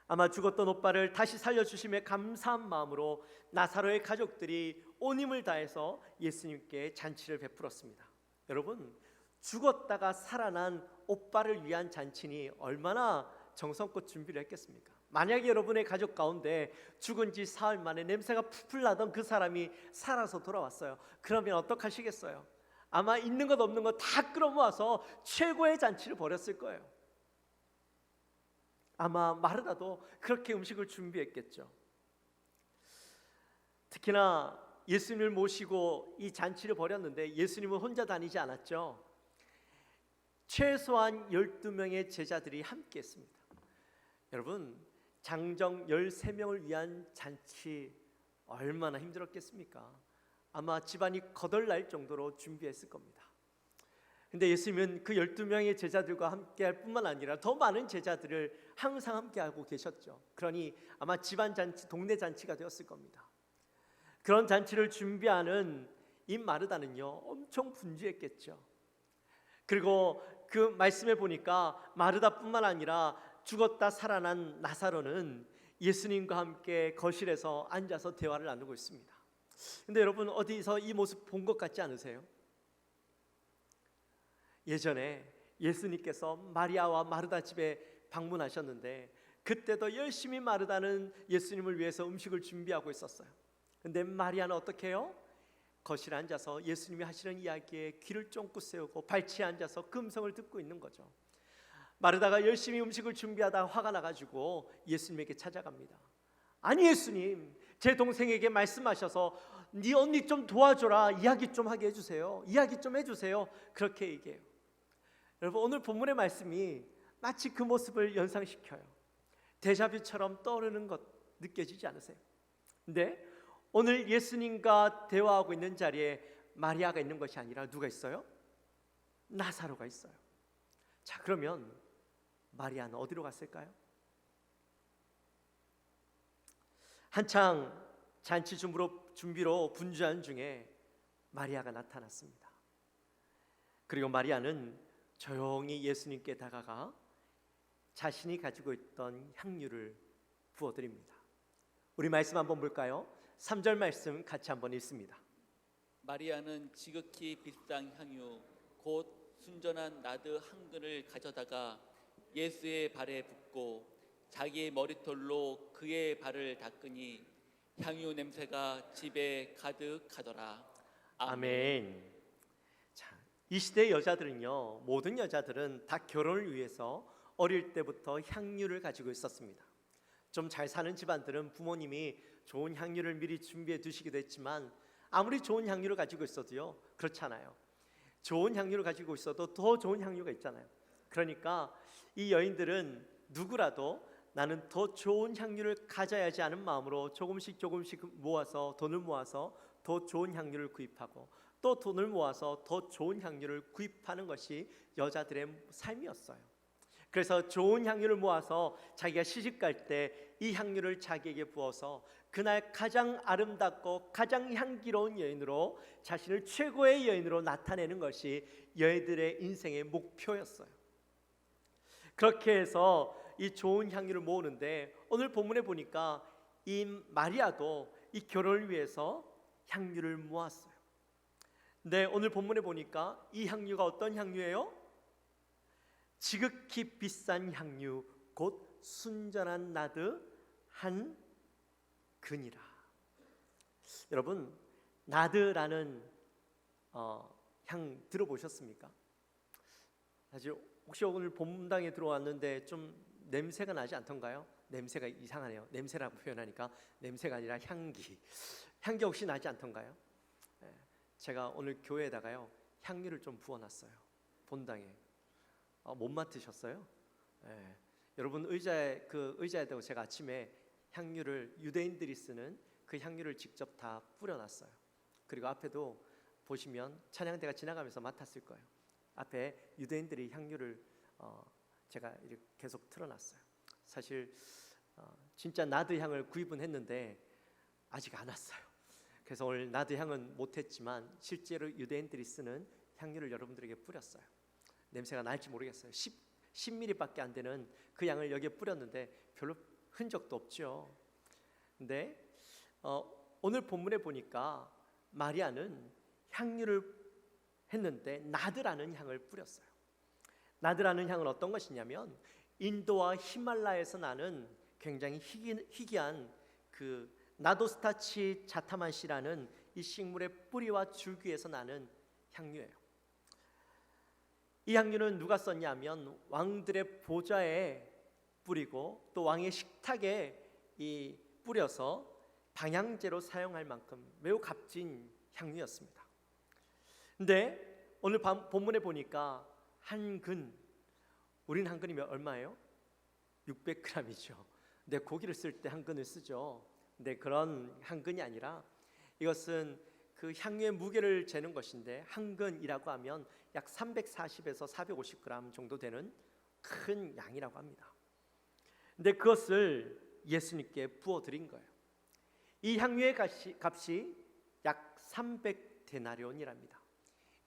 아마 죽었던 오빠를 다시 살려주심에 감사한 마음으로 나사로의 가족들이 온 힘을 다해서 예수님께 잔치를 베풀었습니다. 여러분, 죽었다가 살아난 오빠를 위한 잔치니 얼마나 정성껏 준비를 했겠습니까? 만약에 여러분의 가족 가운데 죽은 지 사흘 만에 냄새가 풀풀 나던 그 사람이 살아서 돌아왔어요. 그러면 어떡하시겠어요? 아마 있는 것 없는 것 다 끌어모아서 최고의 잔치를 벌였을 거예요. 아마 마르다도 그렇게 음식을 준비했겠죠. 특히나 예수님을 모시고 이 잔치를 벌였는데 예수님은 혼자 다니지 않았죠. 최소한 12명의 제자들이 함께 했습니다. 여러분, 장정 13명을 위한 잔치 얼마나 힘들었겠습니까? 아마 집안이 거덜날 정도로 준비했을 겁니다. 근데 예수님은 그 12명의 제자들과 함께할 뿐만 아니라 더 많은 제자들을 항상 함께하고 계셨죠. 그러니 아마 집안 잔치, 동네 잔치가 되었을 겁니다. 그런 잔치를 준비하는 이 마르다는요, 엄청 분주했겠죠. 그리고 그 말씀에 보니까 마르다뿐만 아니라 죽었다 살아난 나사로는 예수님과 함께 거실에서 앉아서 대화를 나누고 있습니다. 근데 여러분, 어디서 이 모습 본 것 같지 않으세요? 예전에 예수님께서 마리아와 마르다 집에 방문하셨는데 그때도 열심히 마르다는 예수님을 위해서 음식을 준비하고 있었어요. 근데 마리아는 어떻게 해요? 거실에 앉아서 예수님이 하시는 이야기에 귀를 쫑긋 세우고 발치에 앉아서 금성을 듣고 있는 거죠. 마르다가 열심히 음식을 준비하다가 화가 나가지고 예수님에게 찾아갑니다. 아니 예수님, 제 동생에게 말씀하셔서 네 언니 좀 도와줘라, 이야기 좀 하게 해주세요, 이야기 좀 해주세요, 그렇게 얘기해요. 여러분, 오늘 본문의 말씀이 마치 그 모습을 연상시켜요. 데자뷰처럼 떠오르는 것 느껴지지 않으세요? 근데 오늘 예수님과 대화하고 있는 자리에 마리아가 있는 것이 아니라 누가 있어요? 나사로가 있어요. 자, 그러면 마리아는 어디로 갔을까요? 한창 잔치 준비로 분주한 중에 마리아가 나타났습니다. 그리고 마리아는 조용히 예수님께 다가가 자신이 가지고 있던 향유를 부어드립니다. 우리 말씀 한번 볼까요? 3절 말씀 같이 한번 읽습니다. 마리아는 지극히 비싼 향유 곧 순전한 나드 한 근을 가져다가 예수의 발에 붓고 자기의 머리털로 그의 발을 닦으니 향유 냄새가 집에 가득하더라. 아멘. 자, 이 시대의 여자들은요, 모든 여자들은 다 결혼을 위해서 어릴 때부터 향유를 가지고 있었습니다. 좀 잘 사는 집안들은 부모님이 좋은 향유를 미리 준비해 두시기도 했지만 아무리 좋은 향유를 가지고 있어도요, 그렇잖아요. 좋은 향유를 가지고 있어도 더 좋은 향유가 있잖아요. 그러니까 이 여인들은 누구라도 나는 더 좋은 향유를 가져야지 하는 마음으로 조금씩 모아서 돈을 모아서 더 좋은 향유를 구입하고 또 돈을 모아서 더 좋은 향유를 구입하는 것이 여자들의 삶이었어요. 그래서 좋은 향유를 모아서 자기가 시집갈 때 이 향유를 자기에게 부어서 그날 가장 아름답고 가장 향기로운 여인으로 자신을 최고의 여인으로 나타내는 것이 여인들의 인생의 목표였어요. 그렇게 해서 이 좋은 향유를 모으는데 오늘 본문에 보니까 이 마리아도 이 결혼을 위해서 향유를 모았어요. 근데 오늘 본문에 보니까 이 향유가 어떤 향유예요? 지극히 비싼 향유 곧 순전한 나드 한 근이라. 여러분, 나드라는 향 들어보셨습니까? 사실 혹시 오늘 본당에 들어왔는데 좀 냄새가 나지 않던가요? 냄새가 이상하네요. 냄새라고 표현하니까 냄새가 아니라 향기. 향기 혹시 나지 않던가요? 제가 오늘 교회에다가요 향유를 좀 부어놨어요. 본당에. 못 맡으셨어요? 여러분 의자에다가 제가 아침에 향유를 유대인들이 쓰는 그 향유를 직접 다 뿌려놨어요. 그리고 앞에도 보시면 찬양대가 지나가면서 맡았을 거예요. 앞에 유대인들이 향유를 제가 이렇게 계속 틀어놨어요. 사실 진짜 나드 향을 구입은 했는데 아직 안 왔어요. 그래서 오늘 나드 향은 못했지만 실제로 유대인들이 쓰는 향유를 여러분들에게 뿌렸어요. 냄새가 날지 모르겠어요. 10ml밖에 안 되는 그 양을 여기에 뿌렸는데 별로 흔적도 없죠. 근데 오늘 본문에 보니까 마리아는 향유를 했는데 나드라는 향을 뿌렸어요. 나드라는 향은 어떤 것이냐면 인도와 히말라야에서 나는 굉장히 희귀한 그 나도스타치 자타만시라는 이 식물의 뿌리와 줄기에서 나는 향유예요. 이 향유는 누가 썼냐면 왕들의 보좌에 뿌리고 또 왕의 식탁에 이 뿌려서 방향제로 사용할 만큼 매우 값진 향유였습니다. 근데 오늘 본문에 보니까 한 근, 우린 한 근이면 얼마예요? 600g이죠. 근데 고기를 쓸 때 한 근을 쓰죠. 근데 그런 한 근이 아니라 이것은 그 향유의 무게를 재는 것인데 한 근이라고 하면 약 340에서 450g 정도 되는 큰 양이라고 합니다. 근데 그것을 예수님께 부어 드린 거예요. 이 향유의 값이 약 300데나리온이랍니다.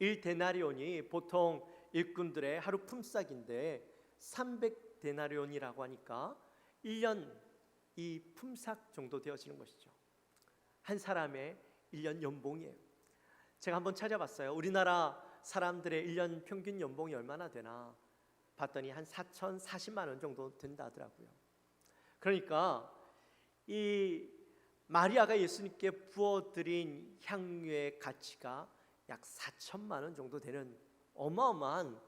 1데나리온이 보통 일꾼들의 하루 품삯인데 300데나리온이라고 하니까 1년 이 품삯 정도 되어지는 것이죠. 한 사람의 1년 연봉이에요. 제가 한번 찾아봤어요. 우리나라 사람들의 1년 평균 연봉이 얼마나 되나 봤더니 한 4,040만 원 정도 된다 하더라고요. 그러니까 이 마리아가 예수님께 부어드린 향유의 가치가 약 4천만 원 정도 되는 어마어마한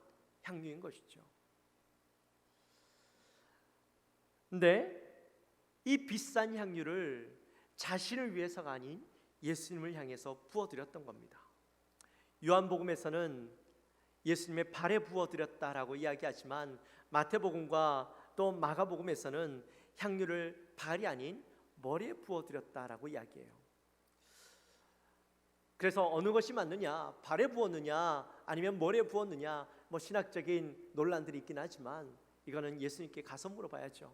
향유인 것이죠. 근데 이 비싼 향유를 자신을 위해서가 아닌 예수님을 향해서 부어드렸던 겁니다. 요한복음에서는 예수님의 발에 부어드렸다라고 이야기하지만 마태복음과 또 마가복음에서는 향유를 발이 아닌 머리에 부어드렸다라고 이야기해요. 그래서 어느 것이 맞느냐, 발에 부었느냐 아니면 머리에 부었느냐, 뭐 신학적인 논란들이 있긴 하지만 이거는 예수님께 가서 물어봐야죠.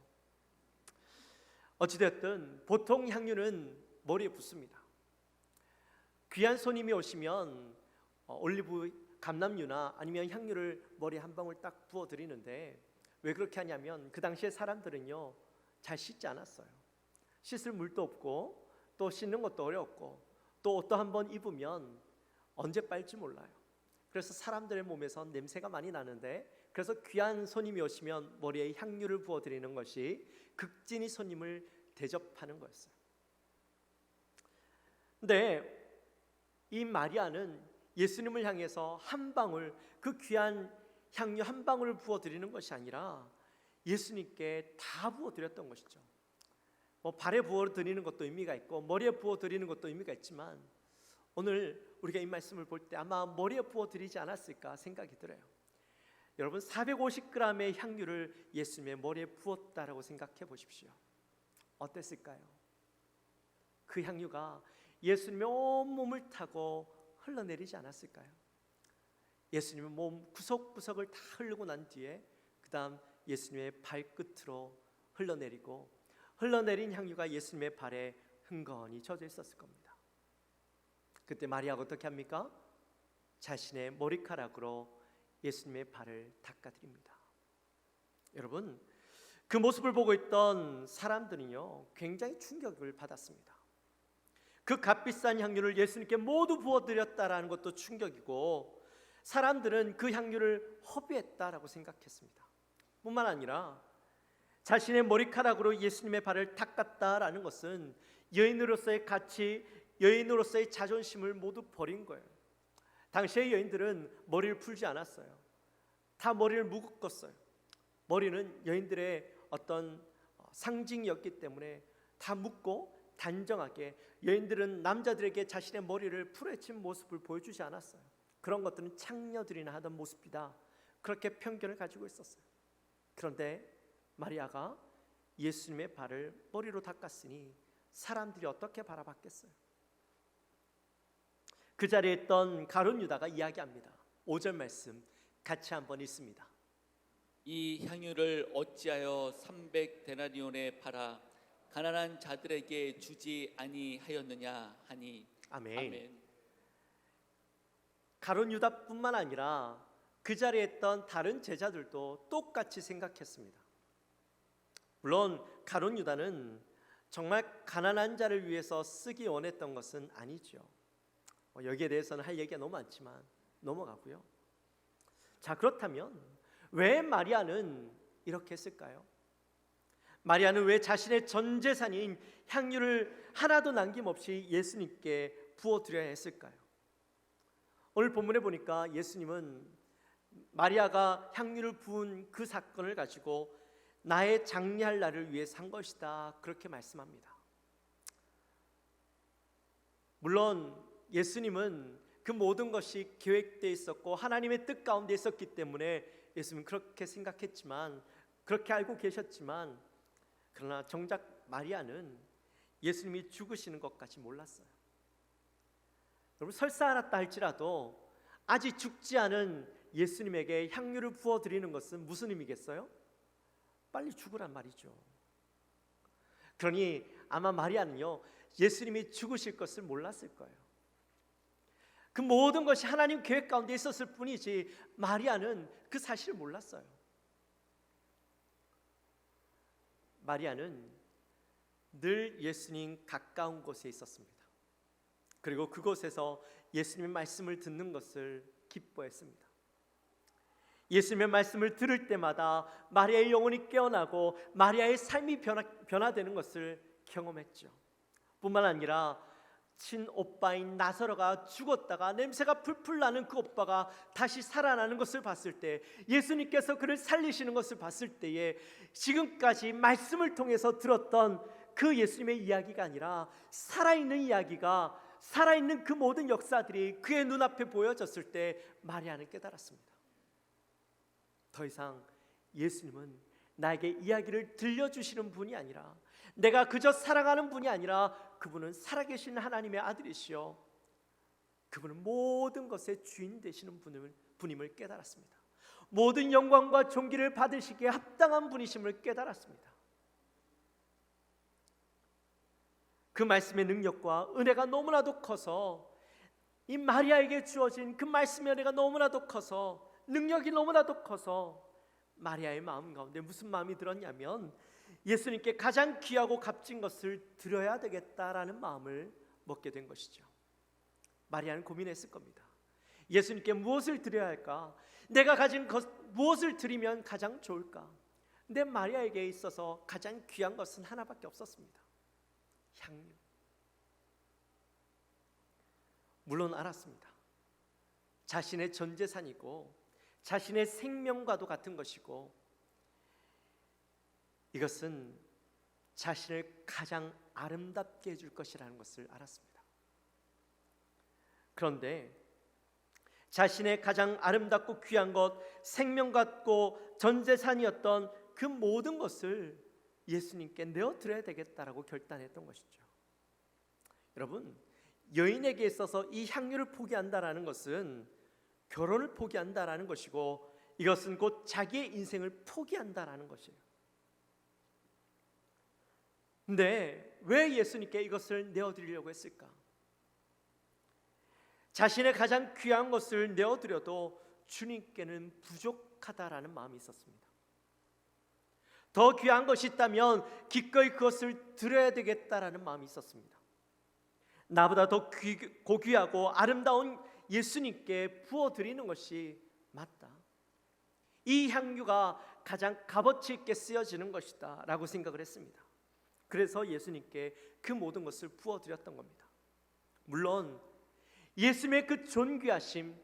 어찌됐든 보통 향유는 머리에 붓습니다. 귀한 손님이 오시면 올리브 감람유나 아니면 향유를 머리에 한 방울 딱 부어드리는데 왜 그렇게 하냐면 그 당시에 사람들은요 잘 씻지 않았어요. 씻을 물도 없고 또 씻는 것도 어렵고 또 옷도 한번 입으면 언제 빨지 몰라요. 그래서 사람들의 몸에서 냄새가 많이 나는데 그래서 귀한 손님이 오시면 머리에 향유를 부어드리는 것이 극진히 손님을 대접하는 거였어요. 근데 이 마리아는 예수님을 향해서 한 방울, 그 귀한 향유 한 방울을 부어드리는 것이 아니라 예수님께 다 부어드렸던 것이죠. 뭐 발에 부어드리는 것도 의미가 있고 머리에 부어드리는 것도 의미가 있지만 오늘 우리가 이 말씀을 볼 때 아마 머리에 부어드리지 않았을까 생각이 들어요. 여러분 450g의 향유를 예수님의 머리에 부었다라고 생각해 보십시오. 어땠을까요? 그 향유가 예수님의 온몸을 타고 흘러내리지 않았을까요? 예수님의 몸 구석구석을 다 흐르고 난 뒤에 그 다음 예수님의 발끝으로 흘러내리고 흘러내린 향유가 예수님의 발에 흥건히 젖어 있었을 겁니다. 그때 마리아가 어떻게 합니까? 자신의 머리카락으로 예수님의 발을 닦아드립니다. 여러분 그 모습을 보고 있던 사람들은요 굉장히 충격을 받았습니다. 그 값비싼 향유를 예수님께 모두 부어드렸다라는 것도 충격이고 사람들은 그 향유를 허비했다라고 생각했습니다. 뿐만 아니라 자신의 머리카락으로 예수님의 발을 닦았다라는 것은 여인으로서의 가치, 여인으로서의 자존심을 모두 버린 거예요. 당시의 여인들은 머리를 풀지 않았어요. 다 머리를 묶었어요. 머리는 여인들의 어떤 상징이었기 때문에 다 묶고 단정하게 여인들은 남자들에게 자신의 머리를 풀어헤친 모습을 보여주지 않았어요. 그런 것들은 창녀들이나 하던 모습이다. 그렇게 편견을 가지고 있었어요. 그런데 마리아가 예수님의 발을 머리로 닦았으니 사람들이 어떻게 바라봤겠어요? 그 자리에 있던 가룟 유다가 이야기합니다. 5절 말씀 같이 한번 읽습니다. 이 향유를 어찌하여 300데나리온에 팔아 가난한 자들에게 주지 아니하였느냐 하니. 아멘. 아멘. 가룟 유다뿐만 아니라 그 자리에 있던 다른 제자들도 똑같이 생각했습니다. 물론 가룟 유다는 정말 가난한 자를 위해서 쓰기 원했던 것은 아니죠. 여기에 대해서는 할 얘기가 너무 많지만 넘어가고요. 자, 그렇다면 왜 마리아는 이렇게 했을까요? 마리아는 왜 자신의 전 재산인 향유를 하나도 남김없이 예수님께 부어드려야 했을까요? 오늘 본문에 보니까 예수님은 마리아가 향유를 부은 그 사건을 가지고 나의 장례할 날을 위해 산 것이다 그렇게 말씀합니다. 물론 예수님은 그 모든 것이 계획되어 있었고 하나님의 뜻 가운데 있었기 때문에 예수님은 그렇게 생각했지만 그렇게 알고 계셨지만 그러나 정작 마리아는 예수님이 죽으시는 것까지 몰랐어요. 여러분 설사 않았다 할지라도 아직 죽지 않은 예수님에게 향유를 부어드리는 것은 무슨 의미겠어요? 빨리 죽으란 말이죠. 그러니 아마 마리아는요 예수님이 죽으실 것을 몰랐을 거예요. 그 모든 것이 하나님 계획 가운데 있었을 뿐이지 마리아는 그 사실을 몰랐어요. 마리아는 늘 예수님 가까운 곳에 있었습니다. 그리고 그곳에서 예수님의 말씀을 듣는 것을 기뻐했습니다. 예수님의 말씀을 들을 때마다 마리아의 영혼이 깨어나고 마리아의 삶이 변화되는 것을 경험했죠. 뿐만 아니라 친오빠인 나사로가 죽었다가 냄새가 풀풀 나는 그 오빠가 다시 살아나는 것을 봤을 때, 예수님께서 그를 살리시는 것을 봤을 때에 지금까지 말씀을 통해서 들었던 그 예수님의 이야기가 아니라 살아있는 이야기가, 살아있는 그 모든 역사들이 그의 눈앞에 보여졌을 때 마리아는 깨달았습니다. 더 이상 예수님은 나에게 이야기를 들려주시는 분이 아니라, 내가 그저 사랑하는 분이 아니라 그분은 살아계신 하나님의 아들이시여 그분은 모든 것의 주인 되시는 분임을 깨달았습니다. 모든 영광과 존귀를 받으시기에 합당한 분이심을 깨달았습니다. 그 말씀의 능력과 은혜가 너무나도 커서, 이 마리아에게 주어진 그 말씀의 은혜가 너무나도 커서, 능력이 너무나도 커서 마리아의 마음 가운데 무슨 마음이 들었냐면, 예수님께 가장 귀하고 값진 것을 드려야 되겠다라는 마음을 먹게 된 것이죠. 마리아는 고민했을 겁니다. 예수님께 무엇을 드려야 할까? 내가 가진 것 무엇을 드리면 가장 좋을까? 근데 마리아에게 있어서 가장 귀한 것은 하나밖에 없었습니다. 향유. 물론 알았습니다. 자신의 전 재산이고 자신의 생명과도 같은 것이고, 이것은 자신을 가장 아름답게 해줄 것이라는 것을 알았습니다. 그런데 자신의 가장 아름답고 귀한 것, 생명 같고 전 재산이었던 그 모든 것을 예수님께 내어드려야 되겠다라고 결단했던 것이죠. 여러분, 여인에게 있어서 이 향유를 포기한다라는 것은 결혼을 포기한다라는 것이고, 이것은 곧 자기의 인생을 포기한다라는 것이에요. 근데 왜 예수님께 이것을 내어드리려고 했을까? 자신의 가장 귀한 것을 내어드려도 주님께는 부족하다라는 마음이 있었습니다. 더 귀한 것이 있다면 기꺼이 그것을 드려야 되겠다라는 마음이 있었습니다. 나보다 더 고귀하고 아름다운 예수님께 부어드리는 것이 맞다. 이 향유가 가장 값어치 있게 쓰여지는 것이다 라고 생각을 했습니다. 그래서 예수님께 그 모든 것을 부어드렸던 겁니다. 물론 예수님의 그 존귀하심,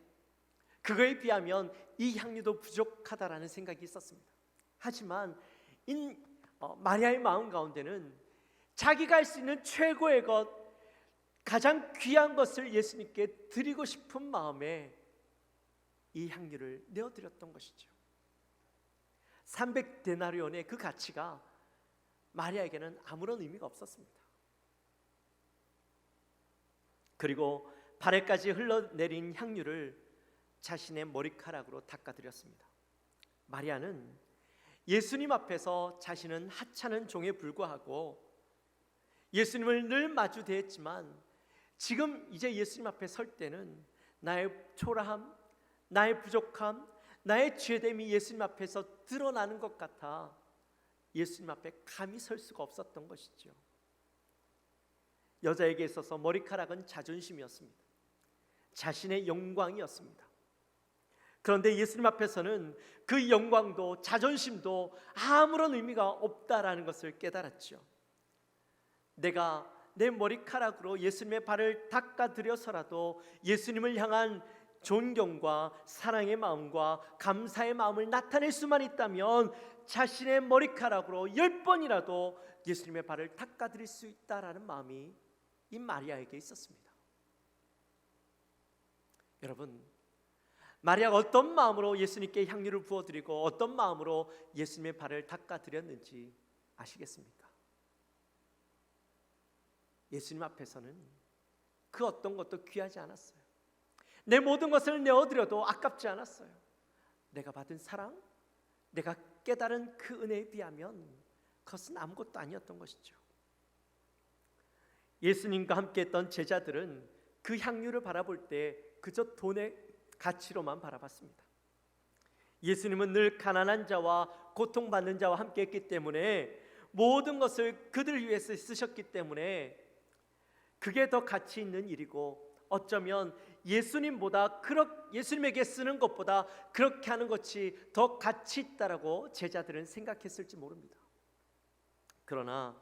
그거에 비하면 이 향유도 부족하다라는 생각이 있었습니다. 하지만 마리아의 마음 가운데는 자기가 할 수 있는 최고의 것, 가장 귀한 것을 예수님께 드리고 싶은 마음에 이 향유를 내어드렸던 것이죠. 300데나리온의 그 가치가 마리아에게는 아무런 의미가 없었습니다. 그리고 발에까지 흘러내린 향유를 자신의 머리카락으로 닦아드렸습니다. 마리아는 예수님 앞에서 자신은 하찮은 종에 불과하고 예수님을 늘 마주대했지만, 지금 이제 예수님 앞에 설 때는 나의 초라함, 나의 부족함, 나의 죄됨이 예수님 앞에서 드러나는 것 같아 예수님 앞에 감히 설 수가 없었던 것이죠. 여자에게 있어서 머리카락은 자존심이었습니다. 자신의 영광이었습니다. 그런데 예수님 앞에서는 그 영광도 자존심도 아무런 의미가 없다라는 것을 깨달았죠. 내가 내 머리카락으로 예수님의 발을 닦아드려서라도 예수님을 향한 존경과 사랑의 마음과 감사의 마음을 나타낼 수만 있다면 자신의 머리카락으로 10번이라도 예수님의 발을 닦아드릴 수 있다라는 마음이 이 마리아에게 있었습니다. 여러분, 마리아가 어떤 마음으로 예수님께 향유를 부어드리고 어떤 마음으로 예수님의 발을 닦아드렸는지 아시겠습니까? 예수님 앞에서는 그 어떤 것도 귀하지 않았어요. 내 모든 것을 내어드려도 아깝지 않았어요. 내가 받은 사랑, 내가 깨달은 그 은혜에 비하면 그것은 아무것도 아니었던 것이죠. 예수님과 함께 했던 제자들은 그 향유를 바라볼 때 그저 돈의 가치로만 바라봤습니다. 예수님은 늘 가난한 자와 고통받는 자와 함께 했기 때문에 모든 것을 그들 위해서 쓰셨기 때문에 그게 더 가치 있는 일이고, 어쩌면 예수님에게 쓰는 것보다 그렇게 하는 것이 더 가치 있다라고 제자들은 생각했을지 모릅니다. 그러나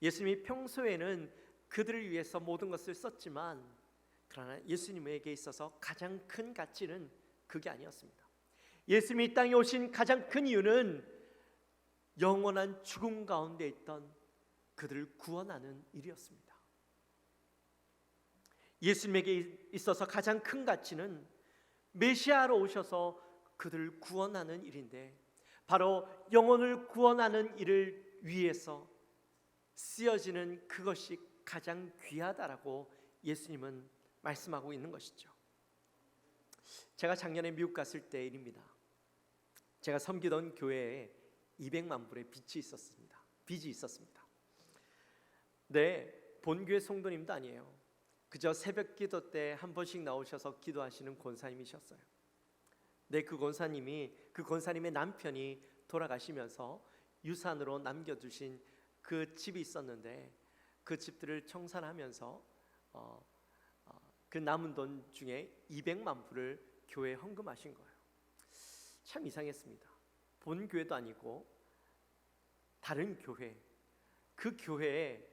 예수님이 평소에는 그들을 위해서 모든 것을 썼지만, 그러나 예수님에게 있어서 가장 큰 가치는 그게 아니었습니다. 예수님이 이 땅에 오신 가장 큰 이유는 영원한 죽음 가운데 있던 그들을 구원하는 일이었습니다. 예수님에게 있어서 가장 큰 가치는 메시아로 오셔서 그들을 구원하는 일인데, 바로 영혼을 구원하는 일을 위해서 쓰여지는 그것이 가장 귀하다라고 예수님은 말씀하고 있는 것이죠. 제가 작년에 미국 갔을 때 일입니다. 제가 섬기던 교회에 200만 불의 빚이 있었습니다. 네, 본교회 성도님도 아니에요. 그저 새벽 기도 때 한 번씩 나오셔서 기도하시는 권사님이셨어요. 네, 그 권사님의 남편이 돌아가시면서 유산으로 남겨두신 그 집이 있었는데, 그 집들을 청산하면서 그 남은 돈 중에 200만 불을 교회에 헌금하신 거예요. 참 이상했습니다. 본 교회도 아니고 다른 교회, 그 교회에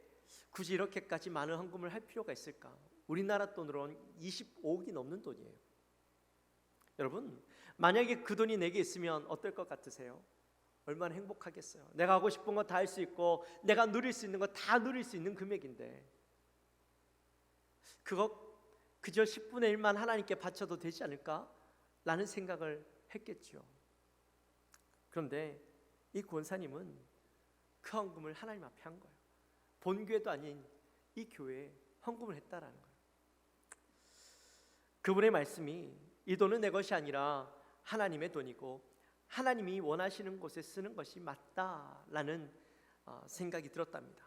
굳이 이렇게까지 많은 헌금을 할 필요가 있을까? 우리나라 돈으로는 25억이 넘는 돈이에요. 여러분, 만약에 그 돈이 내게 있으면 어떨 것 같으세요? 얼마나 행복하겠어요. 내가 하고 싶은 거 다 할 수 있고, 내가 누릴 수 있는 거 다 누릴 수 있는 금액인데, 그거 그저 10분의 1만 하나님께 바쳐도 되지 않을까? 라는 생각을 했겠죠. 그런데 이 권사님은 그 헌금을 하나님 앞에 한 거예요. 본교회도 아닌 이 교회에 헌금을 했다라는 거예요. 그분의 말씀이 이 돈은 내 것이 아니라 하나님의 돈이고 하나님이 원하시는 곳에 쓰는 것이 맞다라는 생각이 들었답니다.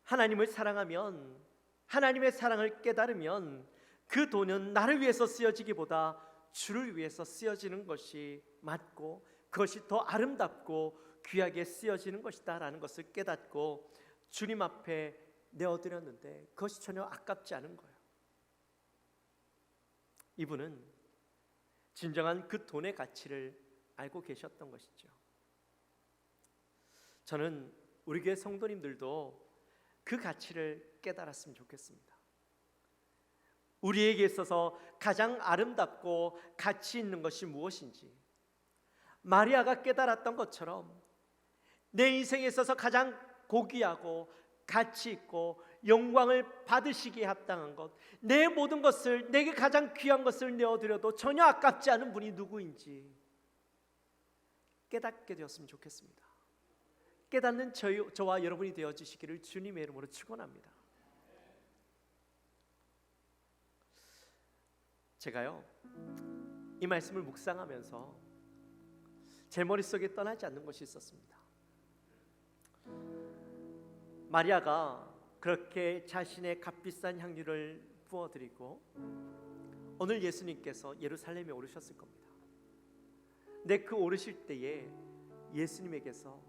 하나님을 사랑하면, 하나님의 사랑을 깨달으면 그 돈은 나를 위해서 쓰여지기보다 주를 위해서 쓰여지는 것이 맞고, 그것이 더 아름답고 귀하게 쓰여지는 것이다 라는 것을 깨닫고 주님 앞에 내어드렸는데 그것이 전혀 아깝지 않은 거예요. 이분은 진정한 그 돈의 가치를 알고 계셨던 것이죠. 저는 우리 교회 성도님들도 그 가치를 깨달았으면 좋겠습니다. 우리에게 있어서 가장 아름답고 가치 있는 것이 무엇인지 마리아가 깨달았던 것처럼 내 인생에 있어서 가장 고귀하고 가치 있고 영광을 받으시기에 합당한 것, 내 모든 것을, 내게 가장 귀한 것을 내어드려도 전혀 아깝지 않은 분이 누구인지 깨닫게 되었으면 좋겠습니다. 깨닫는 저와 여러분이 되어주시기를 주님의 이름으로 축원합니다. 제가요, 이 말씀을 묵상하면서 제 머릿속에 떠나지 않는 것이 있었습니다. 마리아가 그렇게 자신의 값비싼 향유를 부어드리고 오늘 예수님께서 예루살렘에 오르셨을 겁니다. 근데 그 오르실 때에 예수님에게서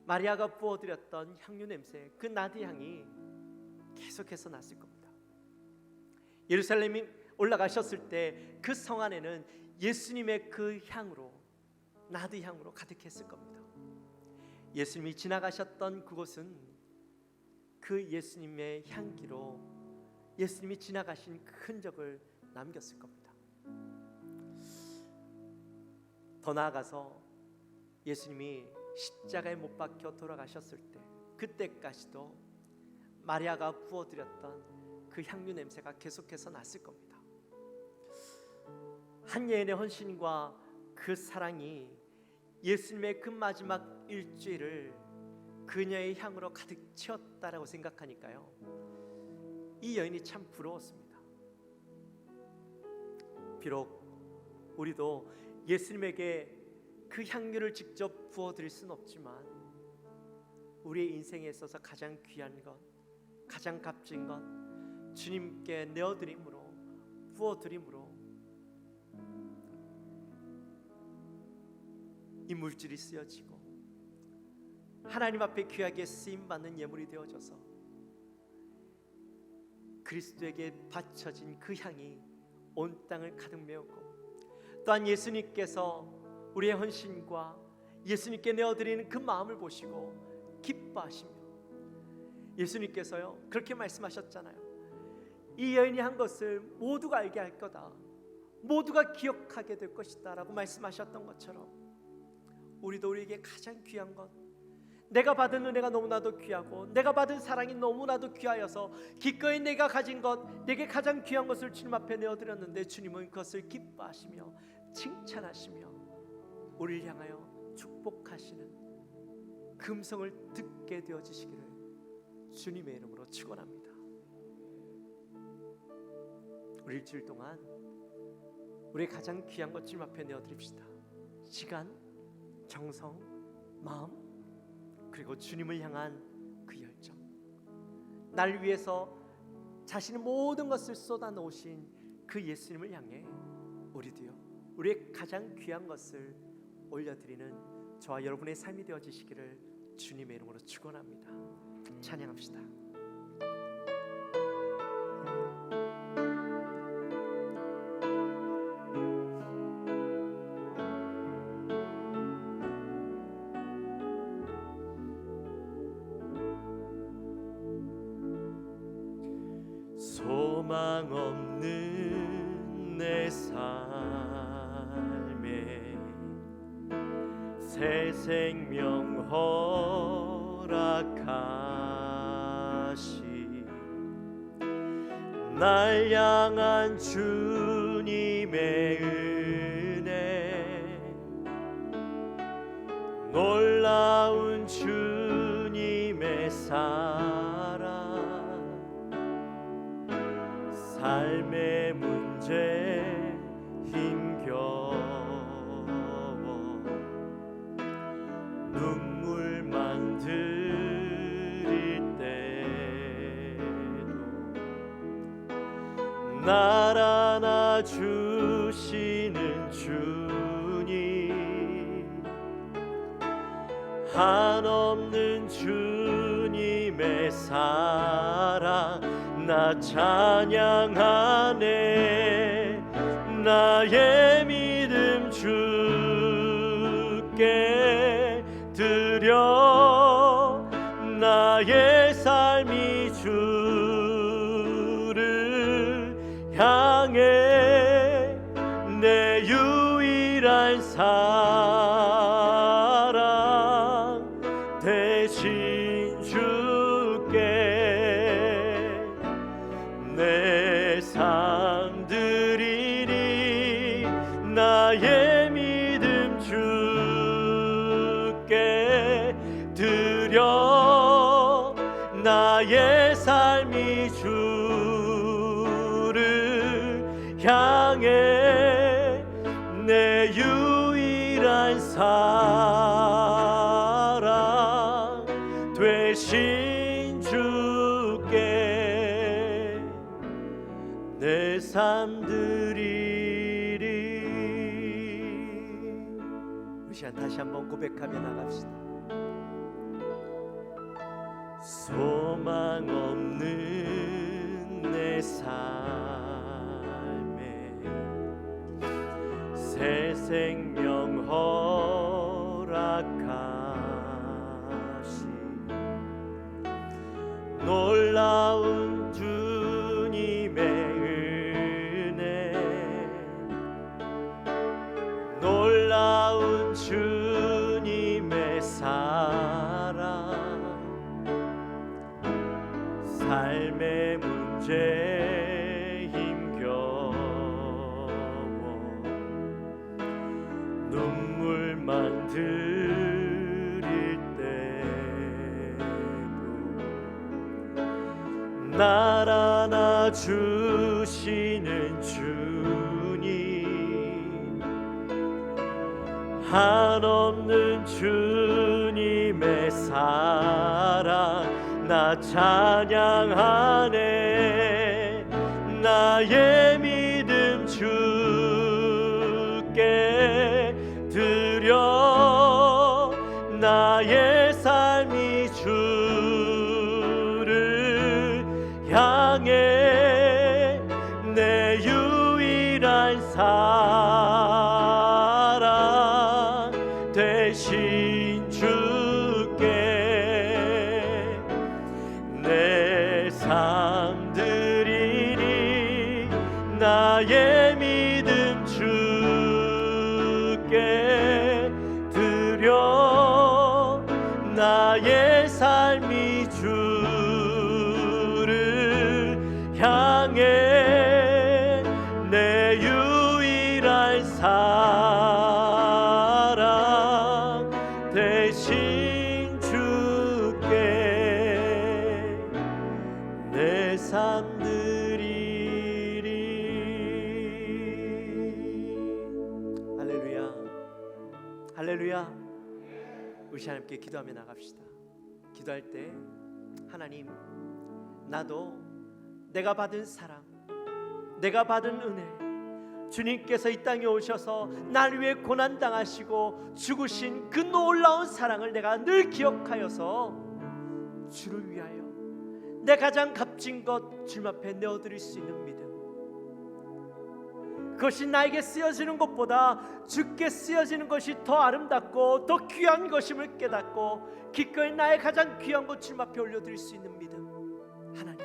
마리아가 부어드렸던 향유 냄새, 그 나드 향이 계속해서 났을 겁니다. 예루살렘이 올라가셨을 때 그 성 안에는 예수님의 그 향으로, 나드 향으로 가득했을 겁니다. 예수님이 지나가셨던 그곳은 그 예수님의 향기로 예수님이 지나가신 흔적을 남겼을 겁니다. 더 나아가서 예수님이 십자가에 못 박혀 돌아가셨을 때, 그때까지도 마리아가 부어드렸던 그 향유 냄새가 계속해서 났을 겁니다. 한 여인의 헌신과 그 사랑이 예수님의 그 마지막 일주일을 그녀의 향으로 가득 채웠다라고 생각하니까요, 이 여인이 참 부러웠습니다. 비록 우리도 예수님에게 그 향유를 직접 부어드릴 수는 없지만 우리의 인생에 있어서 가장 귀한 것, 가장 값진 것 주님께 내어드림으로, 부어드림으로 이 물질이 쓰여지고 하나님 앞에 귀하게 쓰임받는 예물이 되어져서 그리스도에게 바쳐진 그 향이 온 땅을 가득 메우고, 또한 예수님께서 우리의 헌신과 예수님께 내어드리는 그 마음을 보시고 기뻐하시며, 예수님께서요 그렇게 말씀하셨잖아요. 이 여인이 한 것을 모두가 알게 할 거다, 모두가 기억하게 될 것이다 라고 말씀하셨던 것처럼 우리도 우리에게 가장 귀한 것, 내가 받은 은혜가 너무나도 귀하고 내가 받은 사랑이 너무나도 귀하여서 기꺼이 내가 가진 것, 내게 가장 귀한 것을 주님 앞에 내어드렸는데 주님은 그것을 기뻐하시며 칭찬하시며 우리를 향하여 축복하시는 그 음성을 듣게 되어지시기를 주님의 이름으로 축원합니다. 우리 일주일 동안 우리의 가장 귀한 것 주님 앞에 내어드립시다. 시간, 정성, 마음, 그리고 주님을 향한 그 열정, 날 위해서 자신의 모든 것을 쏟아놓으신 그 예수님을 향해 우리도요 우리의 가장 귀한 것을 올려드리는 저와 여러분의 삶이 되어지시기를 주님의 이름으로 축원합니다. 찬양합시다. 소망 없는 내 삶에 새 생명 허락하시, 날 향한 주님의 은혜, 놀라운 주님의 사랑, 삶의 문제 힘겨워 눈물만 들일 때도 날 안아주시는 주님, 한없는 주님의 사랑 나 찬양하네. 나의 믿음 주께 드려, 나의 삶이 주를 향해 내 유일한 사랑 대신 주께 내 삶 드리리. 나의 믿음 주께 드려, 나의 삶이 주를 향해 내 유일한 사랑 되신 주께 내 삶 드리리. 우리 시간 다시 한번 고백하며 나갑시다. 소망 없는 내 삶에 새 생명 허락하시, 놀라운 주님의 은혜, 놀라운 주님의 사랑, 삶의 문제 힘겨워 눈물만 들일 때도 날 안아주시는 주님, 한없는 주님의 사랑 나 찬양하네. 나의 믿음 주께 드려, 나의 삶이 주를 향해 내 유일한 사랑 되신 주께 내 삶 드리니. 나의 믿음 주께 드려, 나의 삶이 주를 향해 내 유일한 사랑 되신 주께 내 삶 드리리. 할렐루야, 할렐루야. 우리 하나님께 기도하며 나갑시다. 기도할 때 하나님, 나도 내가 받은 사랑, 내가 받은 은혜, 주님께서 이 땅에 오셔서 날 위해 고난 당하시고 죽으신 그 놀라운 사랑을 내가 늘 기억하여서 주를 위하여 내 가장 값진 것 주님 앞에 내어드릴 수 있는 믿음, 그것이 나에게 쓰여지는 것보다 주께 쓰여지는 것이 더 아름답고 더 귀한 것임을 깨닫고 기꺼이 나의 가장 귀한 것 주님 앞에 올려드릴 수 있는 믿음, 하나님,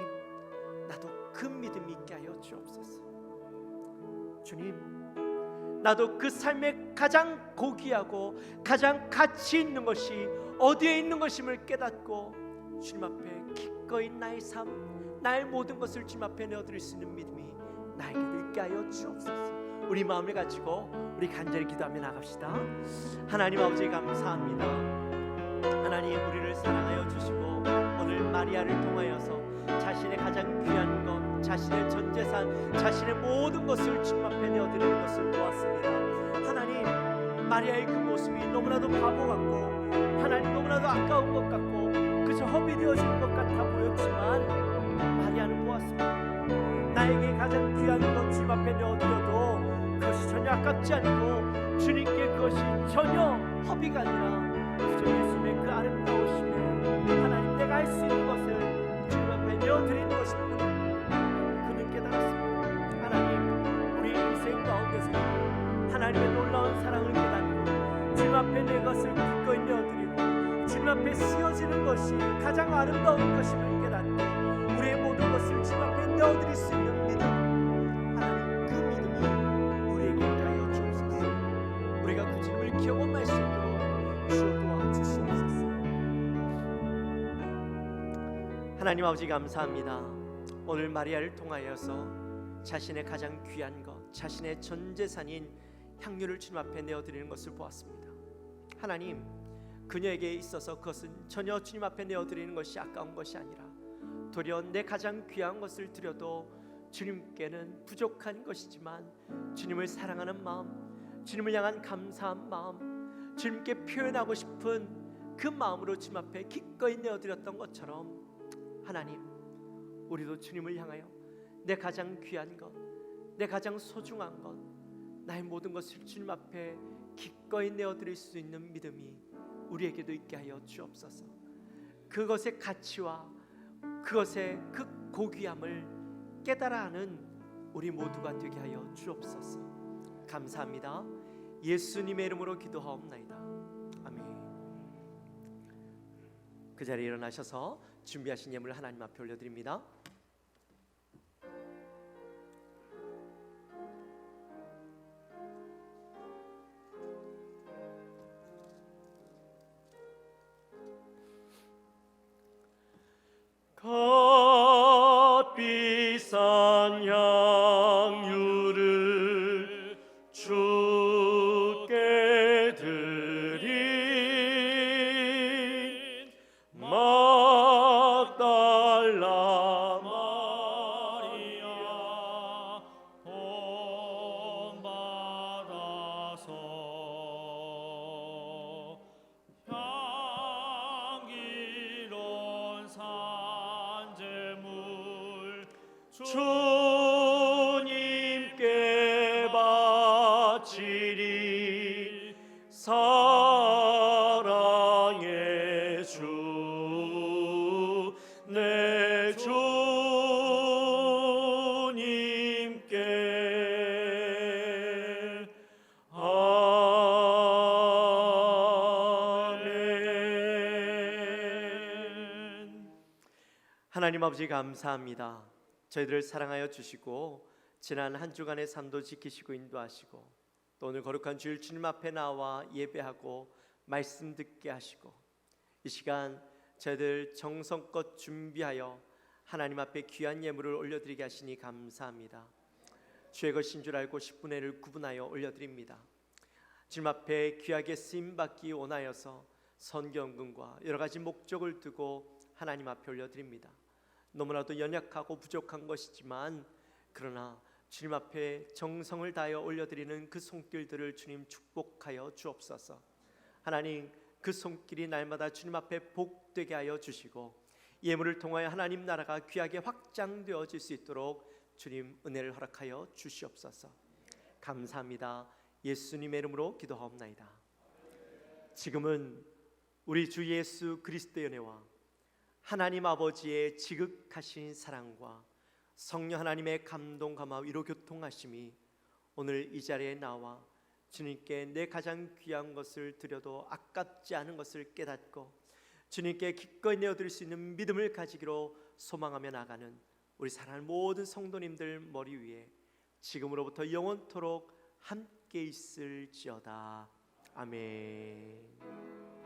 나도 그 믿음이 있게 하여 주옵소서. 주님, 나도 그 삶의 가장 고귀하고 가장 가치 있는 것이 어디에 있는 것임을 깨닫고 주님 앞에 기꺼이 나의 삶, 나의 모든 것을 주님 앞에 내어드릴 수 있는 믿음이 나에게도 있게 하여 주옵소서. 우리 마음을 가지고 우리 간절히 기도하며 나갑시다. 하나님 아버지 감사합니다. 하나님, 우리를 사랑하여 주시고 오늘 마리아를 통하여서 자신의 가장 귀한 것, 자신의 전 재산, 자신의 모든 것을 주님 앞에 내어드리는 것을 보았습니다. 하나님, 마리아의 그 모습이 너무나도 바보 같고 하나님 너무나도 아까운 것 같고 그저 허비 되어지는 것 같아 보였지만 마리아는 보았습니다. 나에게 가장 귀한 것 주님 앞에 내어드려도 그것이 전혀 아깝지 않고 주님께 그것이 전혀 허비가 아니라 그저 예수님의 그 아름다우심에 하나님 내가 할 수 있는 것을 주님 앞에 내어드리는 것입니다. 그는 깨달았습니다. 하나님, 우리 인생 가운데서 하나님의 놀라운 사랑을 깨닫고 주님 앞에 내 것을 기꺼이 내어드리고 주님 앞에 쓰여지는 것이 가장 아름다운 것임을 깨닫고 우리의 모든 것을 주님 앞에 내어드릴 수 있는 믿음, 하나님, 그 믿음이 우리에게 하여 주옵소서. 우리가 그 주님을 경험할 수 있도록 주여 도와주시옵소서. 하나님 아버지 감사합니다. 오늘 마리아를 통하여서 자신의 가장 귀한 것, 자신의 전 재산인 향유를 주님 앞에 내어드리는 것을 보았습니다. 하나님, 그녀에게 있어서 그것은 전혀 주님 앞에 내어드리는 것이 아까운 것이 아니라 도리어 내 가장 귀한 것을 드려도 주님께는 부족한 것이지만 주님을 사랑하는 마음, 주님을 향한 감사한 마음, 주님께 표현하고 싶은 그 마음으로 주님 앞에 기꺼이 내어드렸던 것처럼 하나님, 우리도 주님을 향하여 내 가장 귀한 것, 내 가장 소중한 것, 나의 모든 것을 주님 앞에 기꺼이 내어드릴 수 있는 믿음이 우리에게도 있게 하여 주옵소서. 그것의 가치와 그것의 그 고귀함을 깨달아 하는 우리 모두가 되게 하여 주옵소서. 감사합니다. 예수님의 이름으로 기도하옵나이다. 아멘. 그 자리에 일어나셔서 준비하신 예물을 하나님 앞에 올려드립니다. 값비싼 향유를 주께 드린 막달라 주님께 바치리 사랑의 주 내 주님께 아멘. 하나님 아버지 감사합니다. 저희들을 사랑하여 주시고 지난 한 주간의 삶도 지키시고 인도하시고 또 오늘 거룩한 주일 주님 앞에 나와 예배하고 말씀 듣게 하시고 이 시간 저희들 정성껏 준비하여 하나님 앞에 귀한 예물을 올려드리게 하시니 감사합니다. 주의 것인 줄 알고 10분의 1을 구분하여 올려드립니다. 주님 앞에 귀하게 쓰임받기 원하여서 선경금과 여러 가지 목적을 두고 하나님 앞에 올려드립니다. 너무나도 연약하고 부족한 것이지만 그러나 주님 앞에 정성을 다하여 올려드리는 그 손길들을 주님 축복하여 주옵소서. 하나님 그 손길이 날마다 주님 앞에 복되게 하여 주시고 예물을 통하여 하나님 나라가 귀하게 확장되어질 수 있도록 주님 은혜를 허락하여 주시옵소서. 감사합니다. 예수님의 이름으로 기도하옵나이다. 지금은 우리 주 예수 그리스도의 은혜와 하나님 아버지의 지극하신 사랑과 성령 하나님의 감동 감화 위로 교통하심이 오늘 이 자리에 나와 주님께 내 가장 귀한 것을 드려도 아깝지 않은 것을 깨닫고 주님께 기꺼이 내어드릴 수 있는 믿음을 가지기로 소망하며 나가는 우리 사랑하는 모든 성도님들 머리 위에 지금으로부터 영원토록 함께 있을지어다. 아멘.